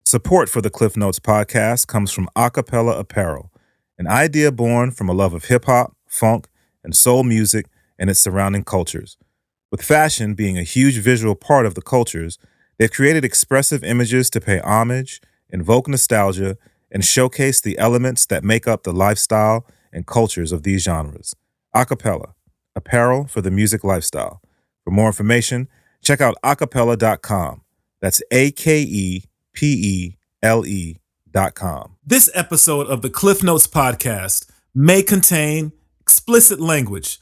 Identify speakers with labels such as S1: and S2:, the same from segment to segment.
S1: Support for the Klyph Notes podcast comes from Acapella Apparel, an idea born from a love of hip-hop, funk, and soul music and its surrounding cultures. With fashion being a huge visual part of the cultures, they've created expressive images to pay homage, invoke nostalgia, and showcase the elements that make up the lifestyle and cultures of these genres. Acapella, apparel for the music lifestyle. For more information, check out acapella.com. That's AKEPELE.com. This episode of the Klyph Notes podcast may contain explicit language.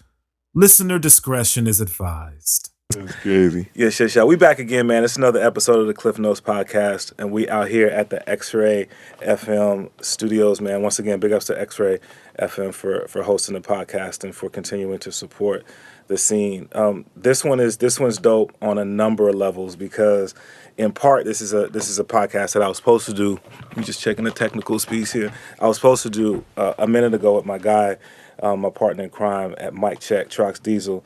S1: Listener discretion is advised.
S2: That's crazy.
S1: Yes. We back again, man. It's another episode of the Klyph Notes podcast, and we out here at the XRAY FM studios, man. Once again, big ups to XRAY FM for hosting the podcast and for continuing to support the scene. This one's dope on a number of levels because, in part, this is a podcast that I was supposed to do. I'm just checking the technical speeds here. I was supposed to do a minute ago with my guy, my partner in crime at Mic Check, Trox Diesel.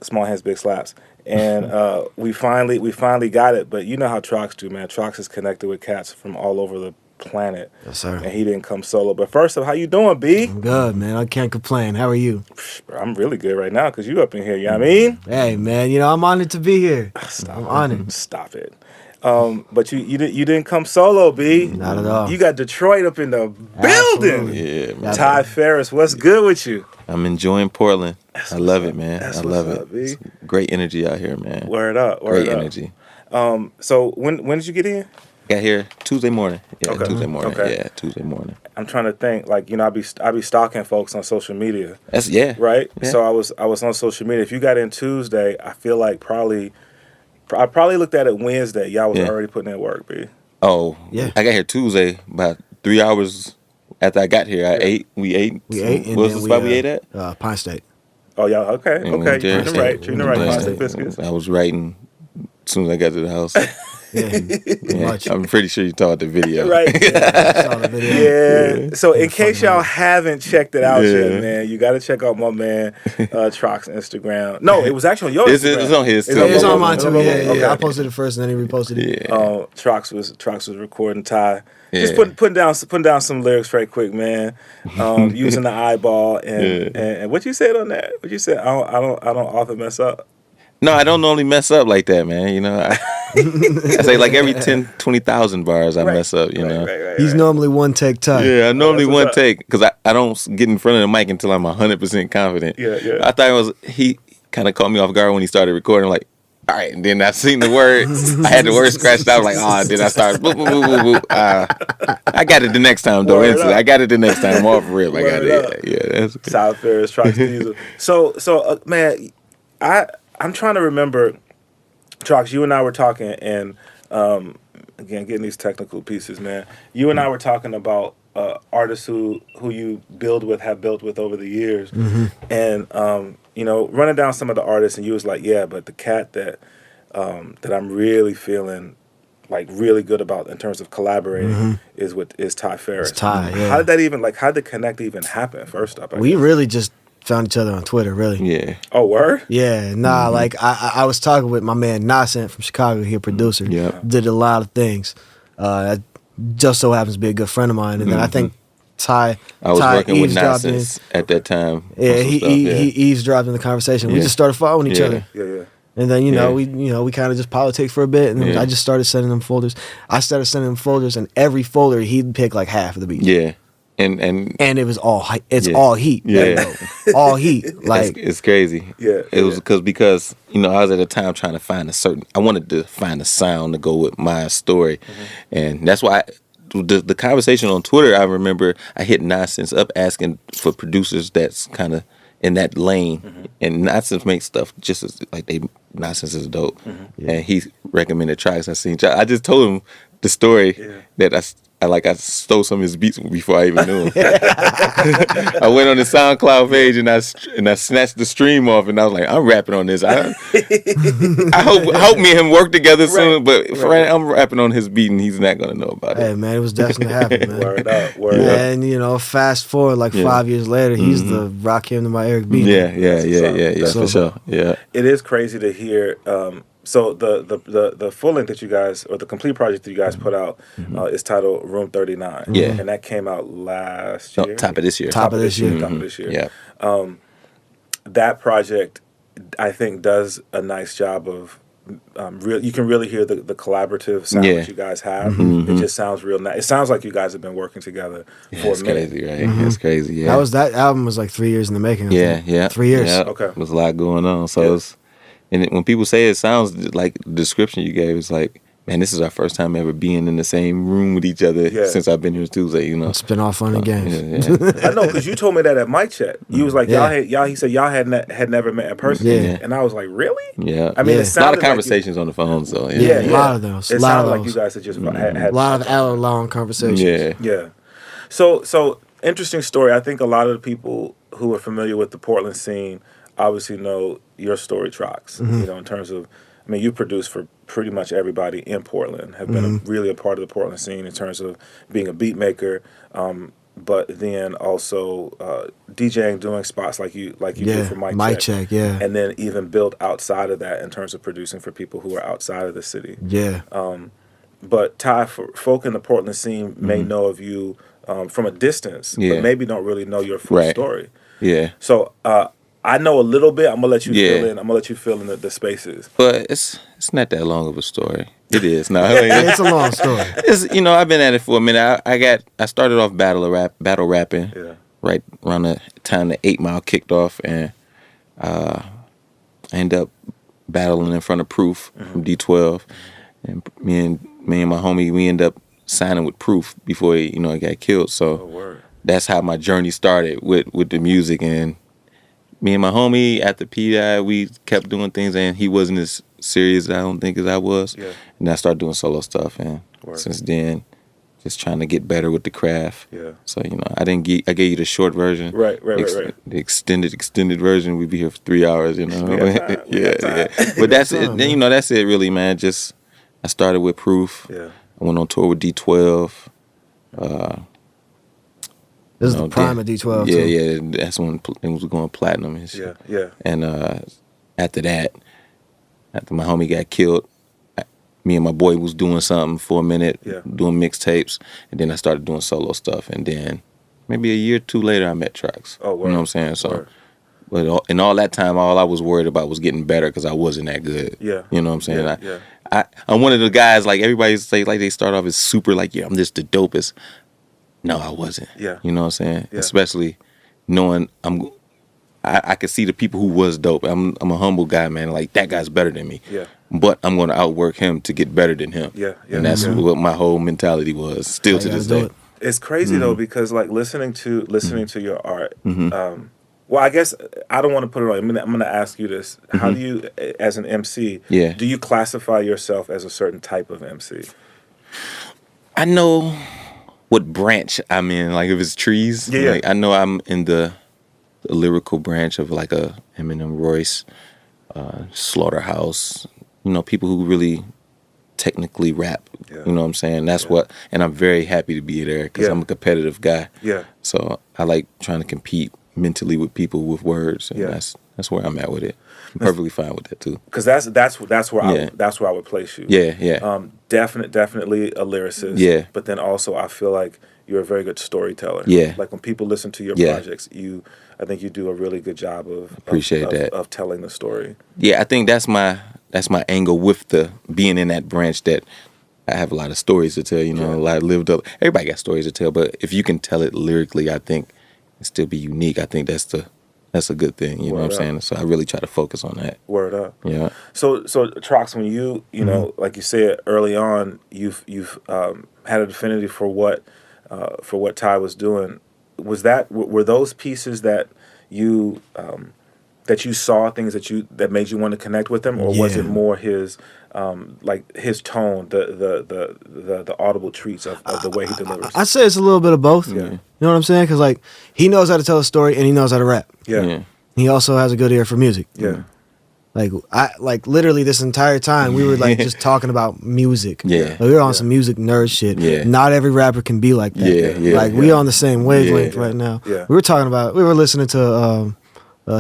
S1: Small hands, big slaps, and we finally got it. But you know how Trox do, man. Trox is connected with cats from all over the planet.
S3: Yes, sir.
S1: And he didn't come solo. But first up, how you doing, B?
S3: I'm good, man. I can't complain. How are you?
S1: Bro, I'm really good right now because you up in here. You know what I mean?
S3: Hey, man. You know I'm honored to be here.
S1: Stop
S3: I'm
S1: it.
S3: honored.
S1: Stop it. But you didn't come solo, B.
S3: Not at all.
S1: You got Detroit up in the building.
S3: Absolutely.
S2: Yeah, man.
S1: Ty Farris, what's good with you?
S2: I'm enjoing Portland. I love it, man.
S1: That's
S2: I love
S1: what's
S2: it.
S1: up, B.
S2: It's great energy out here, man.
S1: Word up.
S2: Great energy.
S1: So when did you get in?
S2: Got here Tuesday morning. Yeah,
S1: Okay.
S2: Tuesday morning.
S1: Okay.
S2: Yeah, Tuesday morning.
S1: I'm trying to think. Like, you know, I be stalking folks on social media.
S2: That's
S1: Right?
S2: Yeah.
S1: So I was on social media. If you got in Tuesday, I feel like I probably looked at it Wednesday. Y'all was already putting in work, B.
S2: Oh,
S3: Yeah.
S2: I got here Tuesday about 3 hours after I got here. We ate.
S3: We ate.
S2: What was the spot we ate at?
S3: Pine State.
S1: Oh, y'all, okay.
S2: And we went there.
S1: Treating the right. Pasta biscuits.
S2: I was writing as soon as I got to the house.
S3: Yeah. Much.
S2: I'm pretty sure you saw the video.
S1: Right.
S3: I saw the video.
S1: Yeah. So in case y'all haven't checked it out yet,
S2: Yeah.
S1: man, you got to check out my man Trox Instagram. No, it was actually on your Instagram.
S2: It's on his too.
S3: It's on mine too. Yeah.
S1: Okay.
S3: I posted it first and then he reposted it.
S2: Yeah.
S1: Trox was recording Ty. Just
S2: Yeah.
S1: putting down some lyrics right quick, man. Using the eyeball and what you said on that? What you said? I don't often mess up.
S2: No, I don't normally mess up like that, man. You know, I say like every 10, 20,000 bars I mess up, you know.
S1: Right.
S3: He's normally one take Ty.
S2: Yeah, I normally
S1: that's what's
S2: one
S1: up.
S2: take because I don't get in front of the mic until I'm 100% confident.
S1: Yeah.
S2: I thought he kind of caught me off guard when he started recording, like, all right, and then I seen the words. I had the words scratched out, like, then I started, boop, boop, boop, boop, boop. I got it the next time, though.
S1: Word
S2: Instantly.
S1: up.
S2: I got it the next time. Off real. I got
S1: Word up.
S2: it. Yeah, that's good.
S1: Ty Farris, Trox Diesel. So man, I'm trying to remember. Trox, you and I were talking, and again, getting these technical pieces, man. You and I were talking about artists who you have built with over the years, and you know, running down some of the artists, and you was like, yeah, but the cat that I'm really feeling like really good about in terms of collaborating is Ty Farris.
S3: It's Ty, yeah.
S1: How did the connect even happen? First up,
S3: We really just found each other on Twitter, really.
S2: Yeah.
S1: Oh, word?
S3: Yeah, like I was talking with my man Nascent from Chicago, here, producer.
S2: Yeah.
S3: Did a lot of things. That just so happens to be a good friend of mine. And then I think Ty
S2: I was working with
S3: eavesdropped
S2: Nonsense at that time.
S3: Yeah,
S2: on some
S3: he
S2: stuff, yeah.
S3: eavesdropped in the conversation. We
S2: Yeah.
S3: just started following each
S2: Yeah.
S3: other.
S1: Yeah.
S3: And then,
S2: Yeah.
S3: we kind of just politic for a bit. And then
S2: Yeah.
S3: I just started sending them folders. I started sending him folders, and every folder, he'd pick like half of the beats.
S2: Yeah. And
S3: And it was all
S2: Yeah.
S3: all heat.
S2: Yeah.
S3: All heat. Like,
S2: it's crazy.
S1: Yeah,
S2: It was because you know I was at a time trying to find I wanted to find a sound to go with my story, and that's why the conversation on Twitter. I remember I hit Nonsense up asking for producers that's kind of in that lane, and Nonsense makes stuff just as like Nonsense is dope, and he recommended Trox. I just told him the story that I stole some of his beats before I even knew him. I went on the SoundCloud page and I snatched the stream off, and I was like, I'm rapping on this. I hope me and him work together soon, but I'm rapping on his beat and he's not gonna know about
S3: hey,
S2: it.
S3: man, it was destined to happen, man.
S1: Word up.
S3: And, fast forward like 5 years later, he's the Rock Him to my Eric B.
S2: Yeah,
S1: So,
S2: for sure. Yeah.
S1: It is crazy to hear So the full length that you guys, or the complete project that you guys put out, is titled Room 39.
S2: Yeah.
S1: And that came out last
S2: No,
S1: year.
S2: top of this year.
S1: Top of this year.
S2: Yeah.
S1: That project, I think, does a nice job of you can really hear the collaborative sound
S2: Yeah.
S1: that you guys have. It just sounds real nice. It sounds like you guys have been working together for
S2: It's
S1: a minute.
S2: crazy, right? It's crazy. Yeah.
S3: That album was like 3 years in the making. I think.
S2: Yeah.
S3: 3 years.
S2: Yeah.
S1: Okay.
S2: There's a lot going on. So
S1: Yeah.
S2: when people say it sounds like the description you gave, it's like, man, this is our first time ever being in the same room with each other since I've been here Tuesday, you know.
S3: It's been all fun and games.
S1: I know, because you told me that at mic check. You was like,
S3: Yeah.
S1: he said y'all had never met in person.
S3: Yeah.
S1: And I was like, really?
S2: Yeah.
S1: I mean,
S3: Yeah.
S1: it
S2: A lot of
S1: sounded
S2: conversations on the phone, so
S1: Yeah,
S3: A lot of those.
S1: It
S3: A lot
S1: sounded
S3: of
S1: like
S3: those.
S1: you guys had just had
S3: A lot of hour-long conversations.
S2: Yeah.
S1: Yeah. So interesting story. I think a lot of the people who are familiar with the Portland scene obviously know your story, Trox. You know, in terms of, I mean, you produced for pretty much everybody in Portland. Have been really a part of the Portland scene in terms of being a beat maker, but then also DJing, doing spots like you do for Mic Check.
S3: Yeah.
S1: And then even built outside of that in terms of producing for people who are outside of the city.
S3: Yeah.
S1: But Ty, for folk in the Portland scene may know of you from a distance, but maybe don't really know your full story.
S2: Yeah.
S1: So I know a little bit. I'm gonna let you fill in.
S2: Yeah.
S1: I'm gonna let you fill in the spaces.
S2: But it's not that long of a story. It is. No,
S3: It's a long story.
S2: It's, you know, I've been at it for a minute. I started off battle rapping.
S1: Yeah.
S2: Right around the time the 8 Mile kicked off, and I ended up battling in front of Proof from D12, and me and my homie, we ended up signing with Proof before he got killed. So that's how my journey started with the music. And me and my homie after P died, we kept doing things, and he wasn't as serious, I don't think, as I was. Yeah. And I started doing solo stuff, and since then, just trying to get better with the craft. Yeah. So I gave you the short version. Right. The extended version, we'd be here for 3 hours. Yeah. But that's it. Then that's it, really, man. Just I started with Proof. Yeah. I went on tour with D12.
S3: This is the prime of D12.
S2: Yeah,
S3: too.
S2: yeah. That's when things was going platinum and shit. Yeah. And after that, after my homie got killed, me and my boy was doing something for a minute, doing mixtapes, and then I started doing solo stuff. And then maybe a year or two later, I met Trox. Oh, word. You know what I'm saying? So, but in all that time, all I was worried about was getting better because I wasn't that good. Yeah. You know what I'm saying? I'm one of the guys, like everybody say, like they start off as super, like, I'm just the dopest. No, I wasn't. Yeah. You know what I'm saying? Yeah. Especially knowing I could see the people who was dope. I'm a humble guy, man. Like, that guy's better than me. Yeah. But I'm going to outwork him to get better than him. Yeah. And that's what my whole mentality was, still to this day.
S1: It's crazy, though, because, like, listening to your art, well, I guess I don't want to put it on. I'm going to ask you this. How do you, as an MC, do you classify yourself as a certain type of MC?
S2: I know what branch I'm in. Like, if it's trees, like, I know I'm in the lyrical branch of, like, a Eminem, Royce, Slaughterhouse, people who really technically rap. You know what I'm saying? That's what, and I'm very happy to be there because I'm a competitive guy. Yeah. So I like trying to compete mentally with people with words, and that's where I'm at with it. I'm perfectly fine with that too. Because that's where I would place you. Yeah.
S1: Definitely a lyricist. Yeah. But then also I feel like you're a very good storyteller. Yeah. Like when people listen to your projects, I think you do a really good job of of telling the story.
S2: Yeah, I think that's my angle with the being in that branch, that I have a lot of stories to tell. A lot of lived up. Everybody got stories to tell, but if you can tell it lyrically, I think it still be unique. I think that's a good thing. You know what I'm saying? So I really try to focus on that.
S1: Word up. Yeah. So Trox, when you know, like you said early on, you've had an affinity for what Ty was doing. Were those pieces that you saw, things that made you want to connect with him, or was it more his his tone, the audible treats of the way he delivers?
S3: I'd say it's a little bit of both. Yeah. You know what I'm saying? Because like he knows how to tell a story and he knows how to rap. Yeah. He also has a good ear for music. Yeah. Like literally this entire time we were like just talking about music. Yeah. Like, we were on some music nerd shit. Yeah. Not every rapper can be like that. Yeah. Like we on the same wavelength right now. Yeah. We were listening to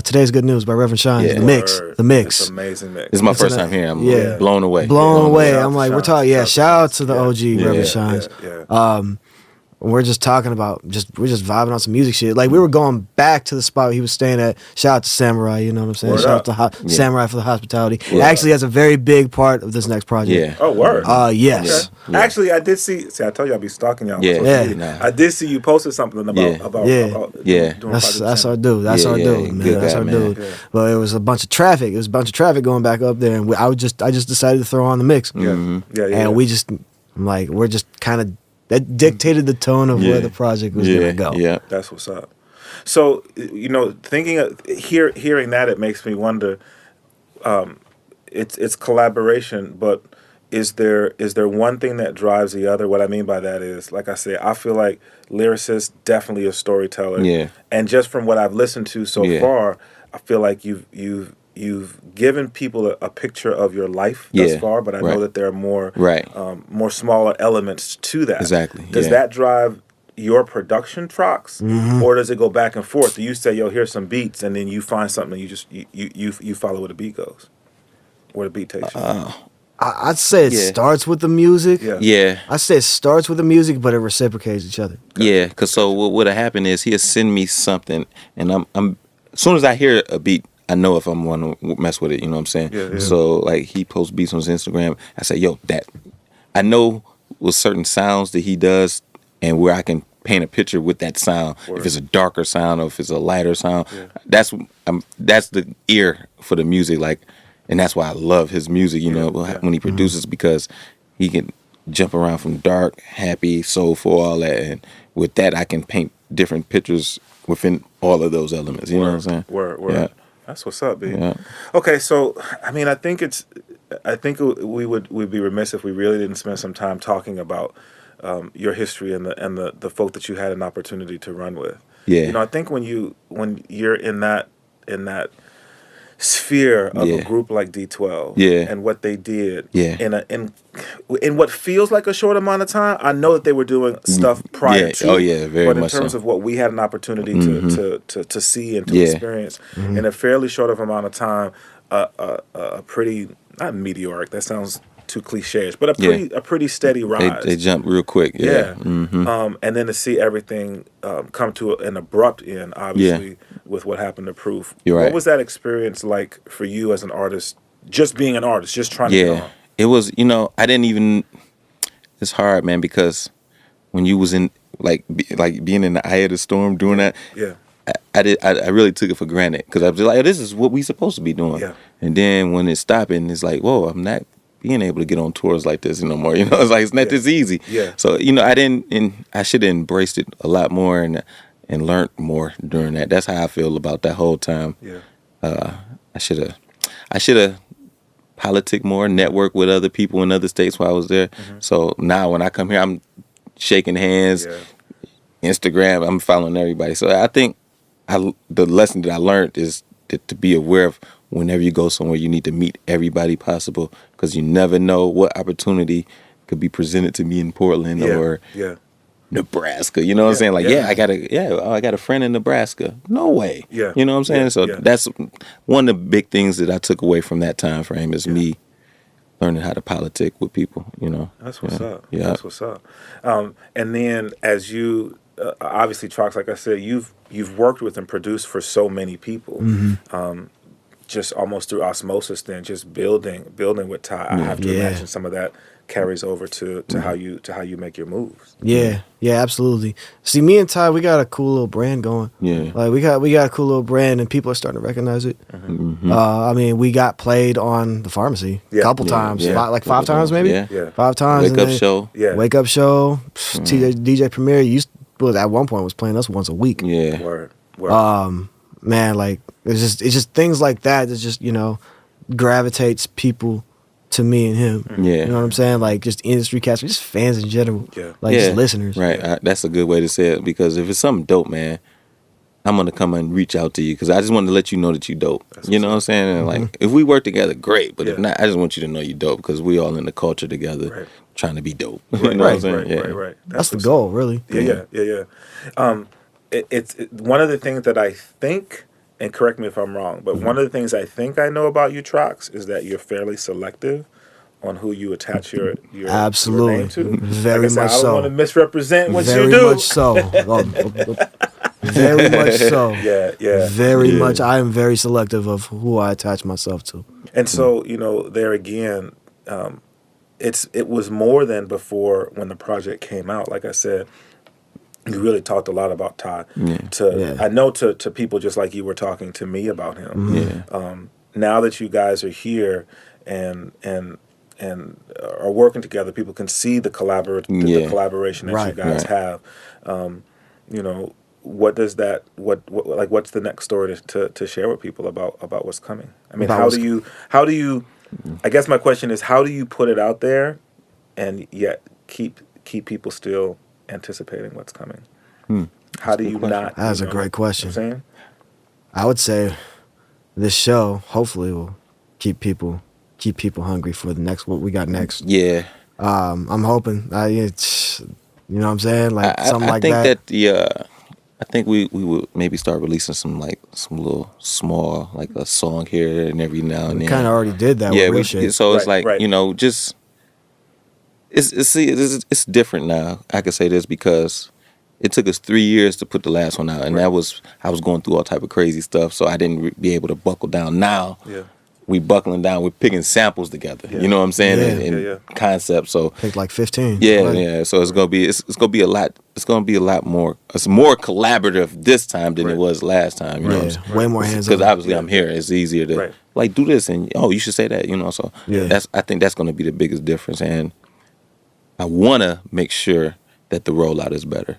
S3: Today's Good News by Reverend Shines.
S2: Yeah.
S3: The mix.
S1: It's amazing mix.
S2: This is my first time hearing. I'm blown away.
S3: Blown away.
S1: Shout
S3: I'm
S1: out
S3: like,
S1: to
S3: we're talking.
S1: Shines.
S3: Shout out to the OG Reverend Shines.
S1: Yeah.
S3: We're just talking about we're just vibing on some music shit. Like we were going back to the spot where he was staying at. Shout out to Samurai, you know what I'm saying?
S1: Word
S3: Shout
S1: up.
S3: out to Samurai for the hospitality.
S2: Yeah.
S3: Actually, has a very big part of this next project.
S2: Yeah.
S1: Oh, word.
S3: Yes.
S1: Okay. Actually, I did see. I told you I'd be stalking y'all. on
S2: Yeah.
S1: social
S3: Yeah.
S1: media. I did see you posted something about doing
S3: That's our dude. That's our dude, man.
S2: Good
S3: That's
S2: guy,
S3: our
S2: man.
S3: dude. But it was a bunch of traffic. It was a bunch of traffic going back up there, and I just decided to throw on the mix. And we just we're just kind of. That dictated the tone of where the project was going to go.
S2: Yeah,
S1: that's what's up. So hearing that, it makes me wonder. It's collaboration, but is there one thing that drives the other? What I mean by that is, like I said, I feel like lyricist, definitely a storyteller.
S2: Yeah.
S1: And just from what I've listened to so far, I feel like you've given people a picture of your life thus far, but I know that there are more smaller elements to that.
S2: Exactly.
S1: Does that drive your production, Trox, or does it go back and forth? Do you say, "Yo, here's some beats," and then you find something and you follow where the beat goes, where the beat takes you?
S3: I'd say it starts with the music.
S2: Yeah.
S3: I'd say it starts with the music, but it reciprocates each other.
S2: Yeah, because so what would have happened is he'll send me something, and I'm as soon as I hear a beat, I know if I'm going to mess with it, you know what I'm saying?
S1: Yeah.
S2: So, like, he posts beats on his Instagram. I say, yo, I know with certain sounds that he does and where I can paint a picture with that sound. Word. If it's a darker sound or if it's a lighter sound, that's the ear for the music. Like, and that's why I love his music, when he produces, because he can jump around from dark, happy, soulful, all that. And with that, I can paint different pictures within all of those elements. You know what I'm saying?
S1: Word.
S2: Yeah.
S1: That's what's up, B.
S2: Yeah.
S1: Okay, so I mean, I think we'd be remiss if we really didn't spend some time talking about your history and the folk that you had an opportunity to run with.
S2: Yeah.
S1: I think when you're in that sphere of a group like D12 and what they did in what feels like a short amount of time, I know that they were doing stuff prior to.
S2: Very
S1: but in
S2: much
S1: terms
S2: so.
S1: of what we had an opportunity to see and to experience in a fairly short of amount of time, a pretty, not meteoric, that sounds too cliche, but a pretty steady rise.
S2: They jump real quick. Yeah.
S1: And then to see everything come to an abrupt end, obviously, with what happened to Proof.
S2: You're right.
S1: What was that experience like for you as an artist, just being an artist, just trying to get on?
S2: It was, I didn't even, it's hard, man, because when you was in, being in the eye of the storm doing that, I really took it for granted, because I was like, this is what we supposed to be doing. Yeah. And then when it's stopping, it's like, whoa, I'm not being able to get on tours like this no more. It's like, it's not this easy. Yeah. So, I should have embraced it a lot more and learned more during that. That's how I feel about that whole time. Yeah. I should have politic more, network with other people in other states while I was there. So now when I come here, I'm shaking hands, Instagram, I'm following everybody. So I think the lesson that I learned is to be aware of whenever you go somewhere, you need to meet everybody possible, because you never know what opportunity could be presented to me in Portland or Nebraska. You know what I'm saying? Like, I got a friend in Nebraska. No way. Yeah. You know what I'm saying? So that's one of the big things that I took away from that time frame is me learning how to politic with people,
S1: That's what's up.
S2: Yeah.
S1: That's what's up. And then as you, obviously, Trox, like I said, you've worked with and produced for so many people. Just almost through osmosis, then just building with Ty. I have to imagine some of that carries over to how you make your moves.
S3: Yeah, absolutely. See, me and Ty, we got a cool little brand going. Yeah, like we got a cool little brand, and people are starting to recognize it. I mean, we got played on the Pharmacy a couple times, like 5 times maybe. Yeah. 5 times.
S2: Wake Up Show.
S3: Yeah. Wake Up Show. DJ Premier at one point was playing us once a week.
S2: Yeah.
S3: Word. Man, like it's just things like that just gravitates people to me and him.
S2: Yeah,
S3: you know what I'm saying? Like just industry cats, just fans in general. Just listeners.
S2: Right. That's a good way to say it, because if it's something dope, man, I'm gonna come and reach out to you, because I just want to let you know that you dope. You know what I'm saying? And like if we work together, great. But if not, I just want you to know you dope, because we all in the culture together, trying to be dope.
S1: Right.
S2: You know what I'm saying?
S1: Right.
S3: That's the goal, really.
S1: Yeah. It's one of the things that I think and correct me if I'm wrong, but one of the things I think I know about you, Trox, is that you're fairly selective on who you attach your
S3: absolutely
S1: name to.
S3: Very
S1: like I said,
S3: much
S1: I don't
S3: so.
S1: want to misrepresent what
S3: Very
S1: you do.
S3: much so. Very much so.
S1: Yeah.
S3: Very much. I am very selective of who I attach myself to.
S1: And so, there again, it was more than before when the project came out. Like I said, you really talked a lot about Ty. I know to people just like you were talking to me about him. Now that you guys are here and are working together, people can see the collaboration that you guys have. What does that what's the next story to share with people about what's coming? I mean, how do you I guess my question is, how do you put it out there and yet keep people still anticipating what's coming? How do you not?
S3: That's a great question.
S1: You know what I'm saying?
S3: I would say this show hopefully will keep people hungry for the next what we got next.
S2: Yeah.
S3: I'm hoping. It's, you know what I'm saying? Like something like that.
S2: I think we would maybe start releasing some little small, like a song here and every now and then.
S3: We kind of already did that.
S2: Yeah,
S3: with Reshape.
S2: so it's just it's different now. I can say this because it took us 3 years to put the last one out, and I was going through all type of crazy stuff, so I didn't be able to buckle down. Now we buckling down. We're picking samples together. You know what I'm saying? And concepts. So
S3: picked like 15.
S2: Yeah. So it's gonna be a lot. It's gonna be a lot more. It's more collaborative this time than it was last time. You know what I'm saying?
S3: Way more hands-on.
S2: Because obviously I'm here. It's easier to like do this and you should say that. So I think that's gonna be the biggest difference. And I wanna make sure that the rollout is better.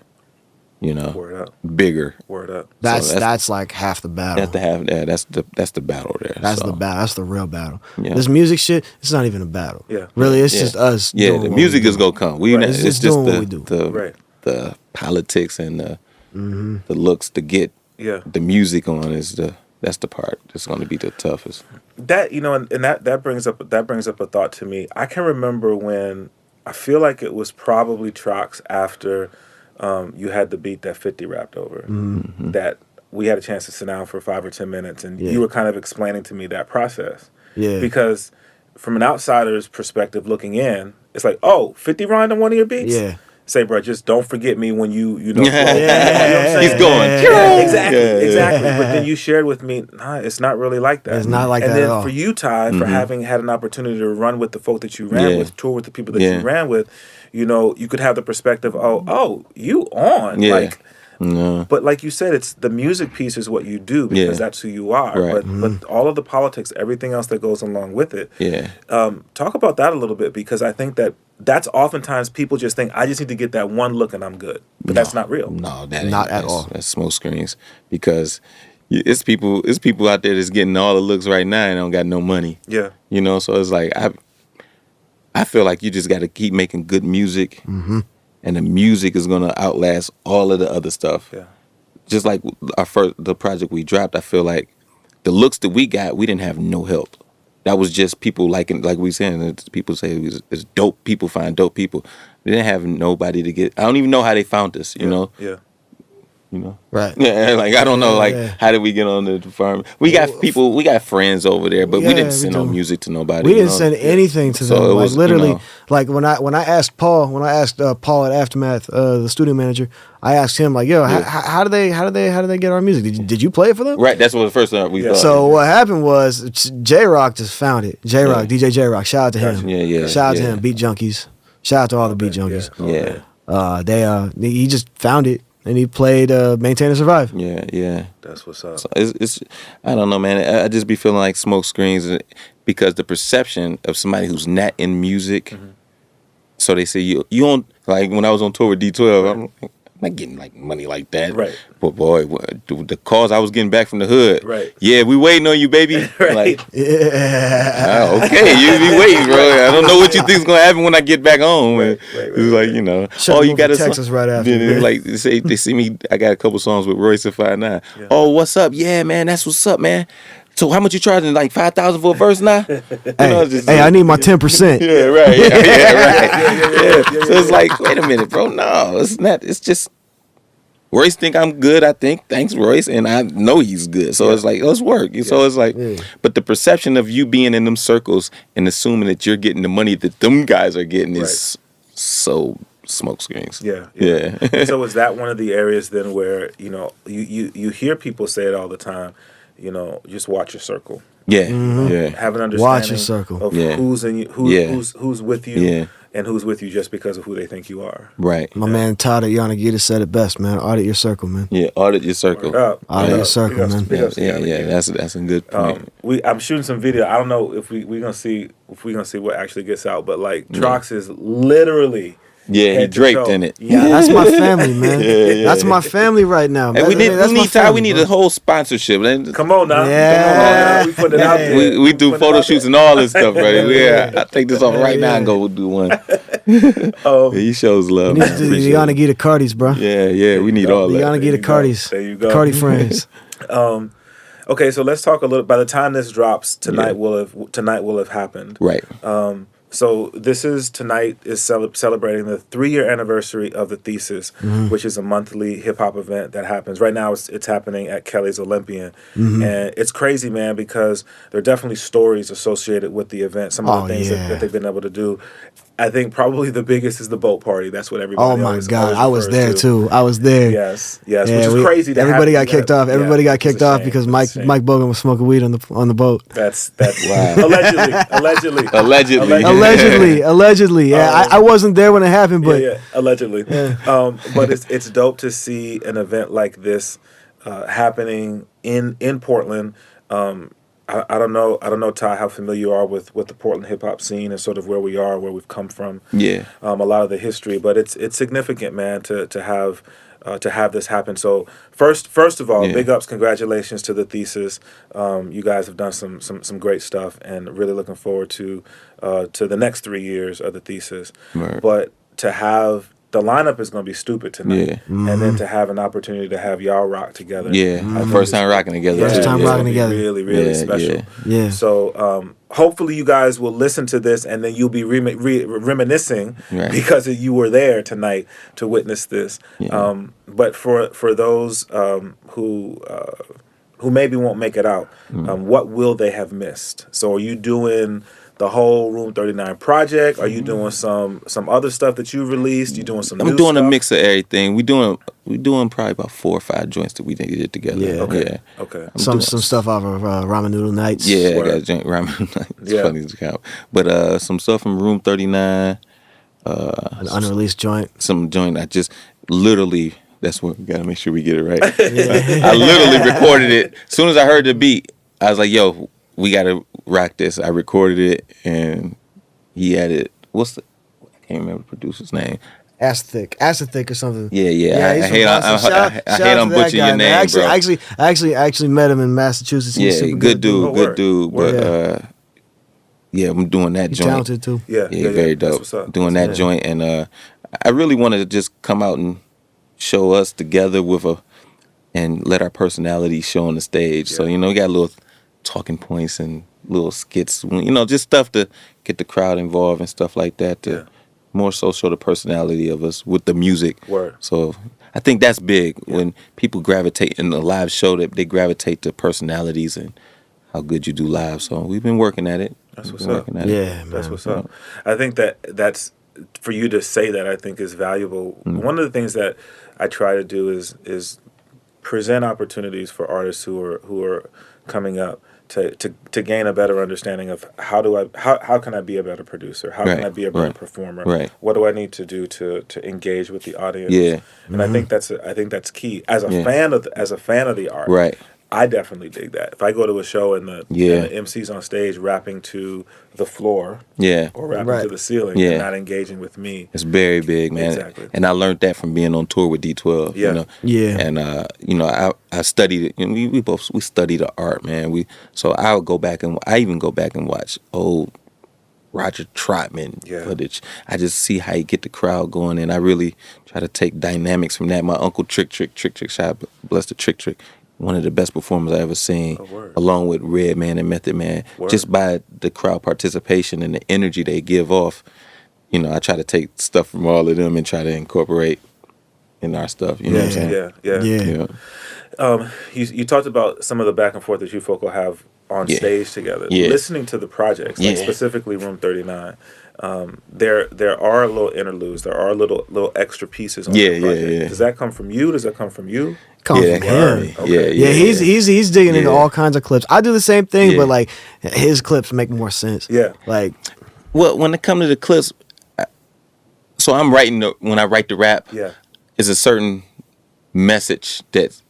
S1: Word up.
S2: Bigger.
S1: Word up.
S3: That's like half the battle.
S2: That's the battle there.
S3: That's the battle. That's the real battle.
S2: Yeah.
S3: This music shit, it's not even a battle.
S1: Yeah.
S3: Really, it's just us.
S2: Yeah, the music is gonna come.
S3: It's just
S2: just
S3: what we do.
S2: The politics and the looks to get the music on that's the part that's gonna be the toughest.
S1: That and that brings up a thought to me. I can remember when I feel like it was probably Trox after you had the beat that 50 rapped over, that we had a chance to sit down for 5 or 10 minutes, and you were kind of explaining to me that process. Yeah. Because from an outsider's perspective looking in, it's like, 50 rhymed on one of your beats?
S3: Yeah.
S1: Say, bro, just don't forget me when you
S2: He's going.
S1: Exactly. But then you shared with me, nah, it's not really like that.
S3: It's not like that
S1: at all.
S3: And
S1: then for you, Ty, for having had an opportunity to run with the folk that you ran with, tour with the people that you ran with, you could have the perspective, you on.
S2: Yeah.
S1: Like, but like you said, it's the music piece is what you do because that's who you are.
S2: Right.
S1: But all of the politics, everything else that goes along with it.
S2: Yeah.
S1: Talk about that a little bit, because I think that's oftentimes people just think, I just need to get that one look and I'm good. But that's not real.
S2: No,
S3: not at all.
S2: That's smoke screens, because it's people out there that's getting all the looks right now and don't got no money. Yeah. So it's like I feel like you just got to keep making good music. And the music is gonna outlast all of the other stuff. Yeah. Just like the project we dropped, I feel like the looks that we got, we didn't have no help. That was just people like we saying. People say it's dope. People find dope people. We didn't have nobody to get. I don't even know how they found us. You know. Yeah.
S3: Right.
S2: Yeah, like I don't know, how did we get on the farm? We got people, we got friends over there, but we didn't send no music to nobody.
S3: We didn't send anything to them. So like literally, like when I asked Paul at Aftermath, the studio manager, I asked him like, "Yo, how do they get our music? Did you play it for them?"
S2: Right. That's what the first time we thought.
S3: So what happened was J-Rock just found it. J-Rock, DJ J-Rock, shout out to him. Shout out to him. Beat Junkies. Shout out to all the Beat Junkies. He just found it. And he played Maintain and Survive.
S2: Yeah.
S1: That's what's up.
S2: So it's I don't know, man. I just be feeling like smoke screens because the perception of somebody who's not in music. So they say you don't, like when I was on tour with D12, I'm not getting like money like that. Right. But boy, the calls I was getting back from the hood. Right. Yeah, we waiting on you, baby. Right. Like, okay, you be waiting, bro. I don't know what you think's gonna happen when I get back home. Right. It's like, you got to
S3: text us right after.
S2: Like they see me. I got a couple songs with Royce and 5'9". Yeah. Oh, what's up? Yeah, man, that's what's up, man. So how much you charging? Like $5,000 for a verse now?
S3: I need my 10%.
S2: Yeah, right. Yeah, right. Yeah. So it's like, wait a minute, bro. No, it's not. It's just Royce think I'm good. I think thanks Royce, and I know he's good. So it's like, let's work. So it's like, but the perception of you being in them circles and assuming that you're getting the money that them guys are getting is so smoke screens.
S1: Yeah. So is that one of the areas then where, you know, you hear people say it all the time, you know, just watch your circle.
S2: Yeah.
S1: Have an understanding
S3: Watch your circle.
S1: of who's in you, who's with you, and who's with you just because of who they think you are.
S2: Right.
S3: My man Todd at Yanagita said it best, man. Audit your circle, man.
S2: Yeah, audit your circle.
S3: Audit your circle, man.
S2: Yeah. That's a good point.
S1: I'm shooting some video. I don't know if we're gonna see what actually gets out, but like Trox is literally.
S2: Yeah, he draped in it.
S3: Yeah, that's my family, man. That's my family right now, man.
S2: And we need a whole sponsorship.
S1: Come on now. We put it out there.
S2: We do photo shoots and all this stuff, right? I take this off right now and go do one. He shows love.
S3: We need to do the Yanagita Cardis, bro.
S2: Yeah, we need all that.
S3: The Yanagita Cardis.
S1: There you go.
S3: Cardi friends.
S1: Okay, so let's talk a little. By the time this drops, tonight will have happened.
S2: Right.
S1: So tonight is celebrating the 3-year anniversary of the Thesis, which is a monthly hip hop event that happens. Right now it's happening at Kelly's Olympian. And it's crazy, man, because there are definitely stories associated with the event, some of the things that they've been able to do. I think probably the biggest is the boat party. That's what everybody always
S3: I was there too. I was there.
S1: Yes, which is crazy.
S3: Everybody got kicked off. Everybody got kicked off because Mike Bogan was smoking weed on the boat.
S1: That's wow.
S3: Allegedly. Yeah, I wasn't there when it happened, but
S1: allegedly. But it's dope to see an event like this happening in Portland. I don't know, Ty, how familiar you are with the Portland hip hop scene and sort of where we are, where we've come from.
S2: Yeah.
S1: A lot of the history, but it's significant, man, to have this happen. So first of all, big ups, congratulations to the Thesis. You guys have done some great stuff, and really looking forward to the next 3 years of the Thesis.
S2: Right.
S1: But to have the lineup is going to be stupid tonight, and then to have an opportunity to have y'all rock together.
S2: First time rocking together.
S3: First time rocking together.
S1: Really, really special.
S3: Yeah.
S1: So hopefully you guys will listen to this, and then you'll be reminiscing because you were there tonight to witness this. But for those who maybe won't make it out, what will they have missed? So are you doing the whole Room 39 project? Are you doing some other stuff that you released? You doing some?
S2: I'm doing a mix of everything. We doing probably about 4 or 5 joints that we did together.
S1: Okay.
S3: Some stuff off of Ramen Noodle Nights.
S2: Yeah, I got a joint Ramen Nights. It's funny to count. But some stuff from Room 39.
S3: An unreleased joint.
S2: Some joint I just literally. That's what we gotta make sure we get it right. I literally recorded it. As soon as I heard the beat, I was like, "Yo, we gotta rock this." I recorded it, and he added I can't remember the producer's name.
S3: Acid Thick or something.
S2: Yeah. I hate on butchering your name, bro.
S3: I actually met him in Massachusetts. He's super
S2: good dude. But I'm doing that
S3: He's
S2: joint.
S3: Talented too.
S2: Yeah, very dope. Doing that joint, and I really wanted to just come out and show us together and let our personalities show on the stage. So we got little talking points and little skits, just stuff to get the crowd involved and stuff like that, to more so show the personality of us with the music.
S1: Word.
S2: So I think that's big when people gravitate in a live show, that they gravitate to personalities and how good you do live. So we've been working at it.
S1: That's what's up.
S3: That's
S1: what's up. I think that's for you to say that, I think is valuable. One of the things that I try to do is present opportunities for artists who are coming up to gain a better understanding of how can I be a better producer? How can I be a better performer?
S2: Right.
S1: What do I need to do to engage with the audience?
S2: Yeah.
S1: And I think that's key. As a fan of the art.
S2: Right.
S1: I definitely dig that. If I go to a show and the MC's on stage rapping to the floor, or rapping to the ceiling, and not engaging with me,
S2: it's very big, man. Exactly. And I learned that from being on tour with D12. And I studied it. We study the art, man. So I would go back and I even go back and watch old Roger Troutman footage. I just see how you get the crowd going, and I really try to take dynamics from that. My uncle Trick, shout out, bless the Trick. One of the best performers I ever seen, along with Redman and Method Man. Just by the crowd participation and the energy they give off, I try to take stuff from all of them and try to incorporate in our stuff. You know what I'm saying?
S1: Yeah. You talked about some of the back and forth that you folk will have on stage together. Listening to the projects, like specifically Room 39, there are little interludes. There are little extra pieces on the project. Does that come from you? Does that come from you?
S3: From him. He's digging into all kinds of clips. I do the same thing, but like his clips make more sense. Yeah. Like,
S2: well, when it comes to the clips, so I'm writing when I write the rap. Yeah. It's a certain message that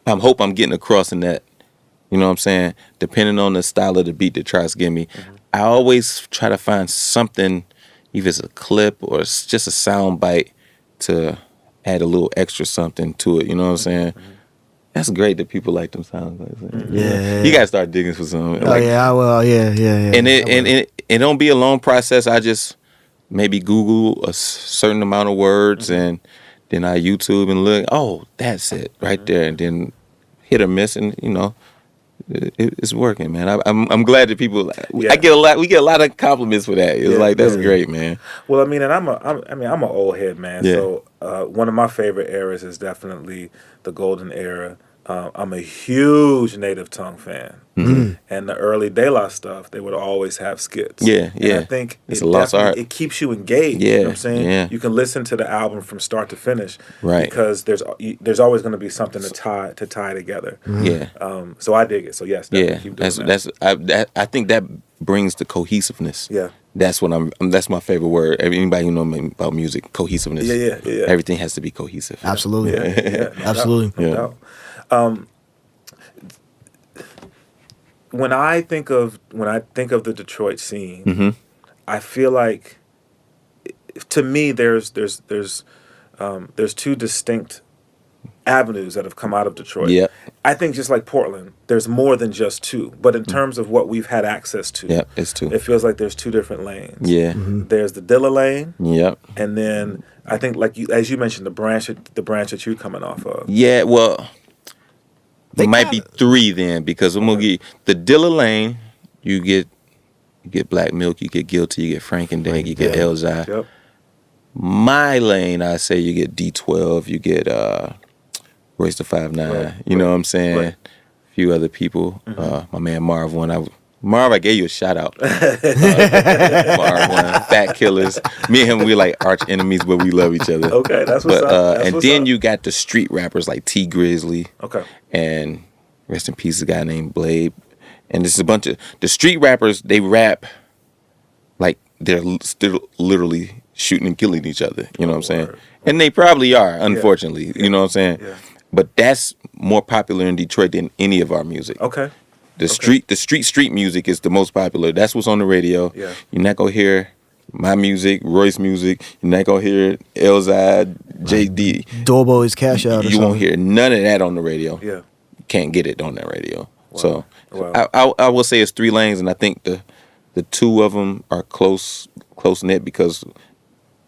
S2: I hope I'm getting across in that. You know what I'm saying? Depending on the style of the beat that Trox give me, I always try to find something, either it's a clip or it's just a sound bite, to add a little extra something to it. You know what I'm saying? That's great that people like them sounds. Yeah, you gotta start digging for something.
S3: Oh I will. Yeah.
S2: And it don't be a long process. I just maybe Google a certain amount of words and then I YouTube and look. Oh, that's it right there, and then hit or miss, and you know. It's working, man. I'm glad that people. We get a lot of compliments for that. It's like that's great, man.
S1: Well, I mean, and I'm an old head, man. Yeah. So one of my favorite eras is definitely the golden era. I'm a huge Native Tongue fan, and the early De La stuff, they would always have skits. And I think
S2: it's a lost art.
S1: It keeps you engaged. You know what I'm saying? You can listen to the album from start to finish, right? Because there's always going to be something to tie together. So I dig it. So yes, keep doing that.
S2: I think that brings the cohesiveness. Yeah. That's what that's my favorite word. Anybody who knows me about music, cohesiveness. Yeah. Everything has to be cohesive.
S3: Absolutely. Absolutely.
S1: No doubt. When I think of the Detroit scene, I feel like, to me, there's two distinct avenues that have come out of Detroit. Yeah, I think just like Portland, there's more than just two. But in terms of what we've had access to,
S2: it's two.
S1: It feels like there's two different lanes. Yeah, there's the Dilla lane. Yep, and then I think, like as you mentioned, the branch that you're coming off of.
S2: Yeah, well. It might be three then, because I'm gonna get the Dilla lane. You get Black Milk, you get Guilty, you get Frank and Dank, you get Elzai. Yep. My lane, I say you get D12, you get Royce the 5'9". You know what I'm saying? A few other people. My man Marv one. Marv, I gave you a shout out. Marv one, Fat Killers. Me and him, we're like arch enemies, but we love each other.
S1: Okay, that's what's up.
S2: And then you got the street rappers like T Grizzly. Okay. And rest in peace, a guy named Blade. And this is a bunch of the street rappers. They rap like they're still literally shooting and killing each other. You know what I'm saying? And they probably are, unfortunately. You know what I'm saying? Yeah. But that's more popular in Detroit than any of our music. Okay. The street music is the most popular. That's what's on the radio. Yeah. You're not gonna hear my music, Royce music. You're not gonna hear Elzai, JD.
S3: Doorboy's Cash Out.
S2: You won't hear none of that on the radio. Yeah. You can't get it on that radio. Wow. So I will say it's three lanes, and I think the two of them are close knit because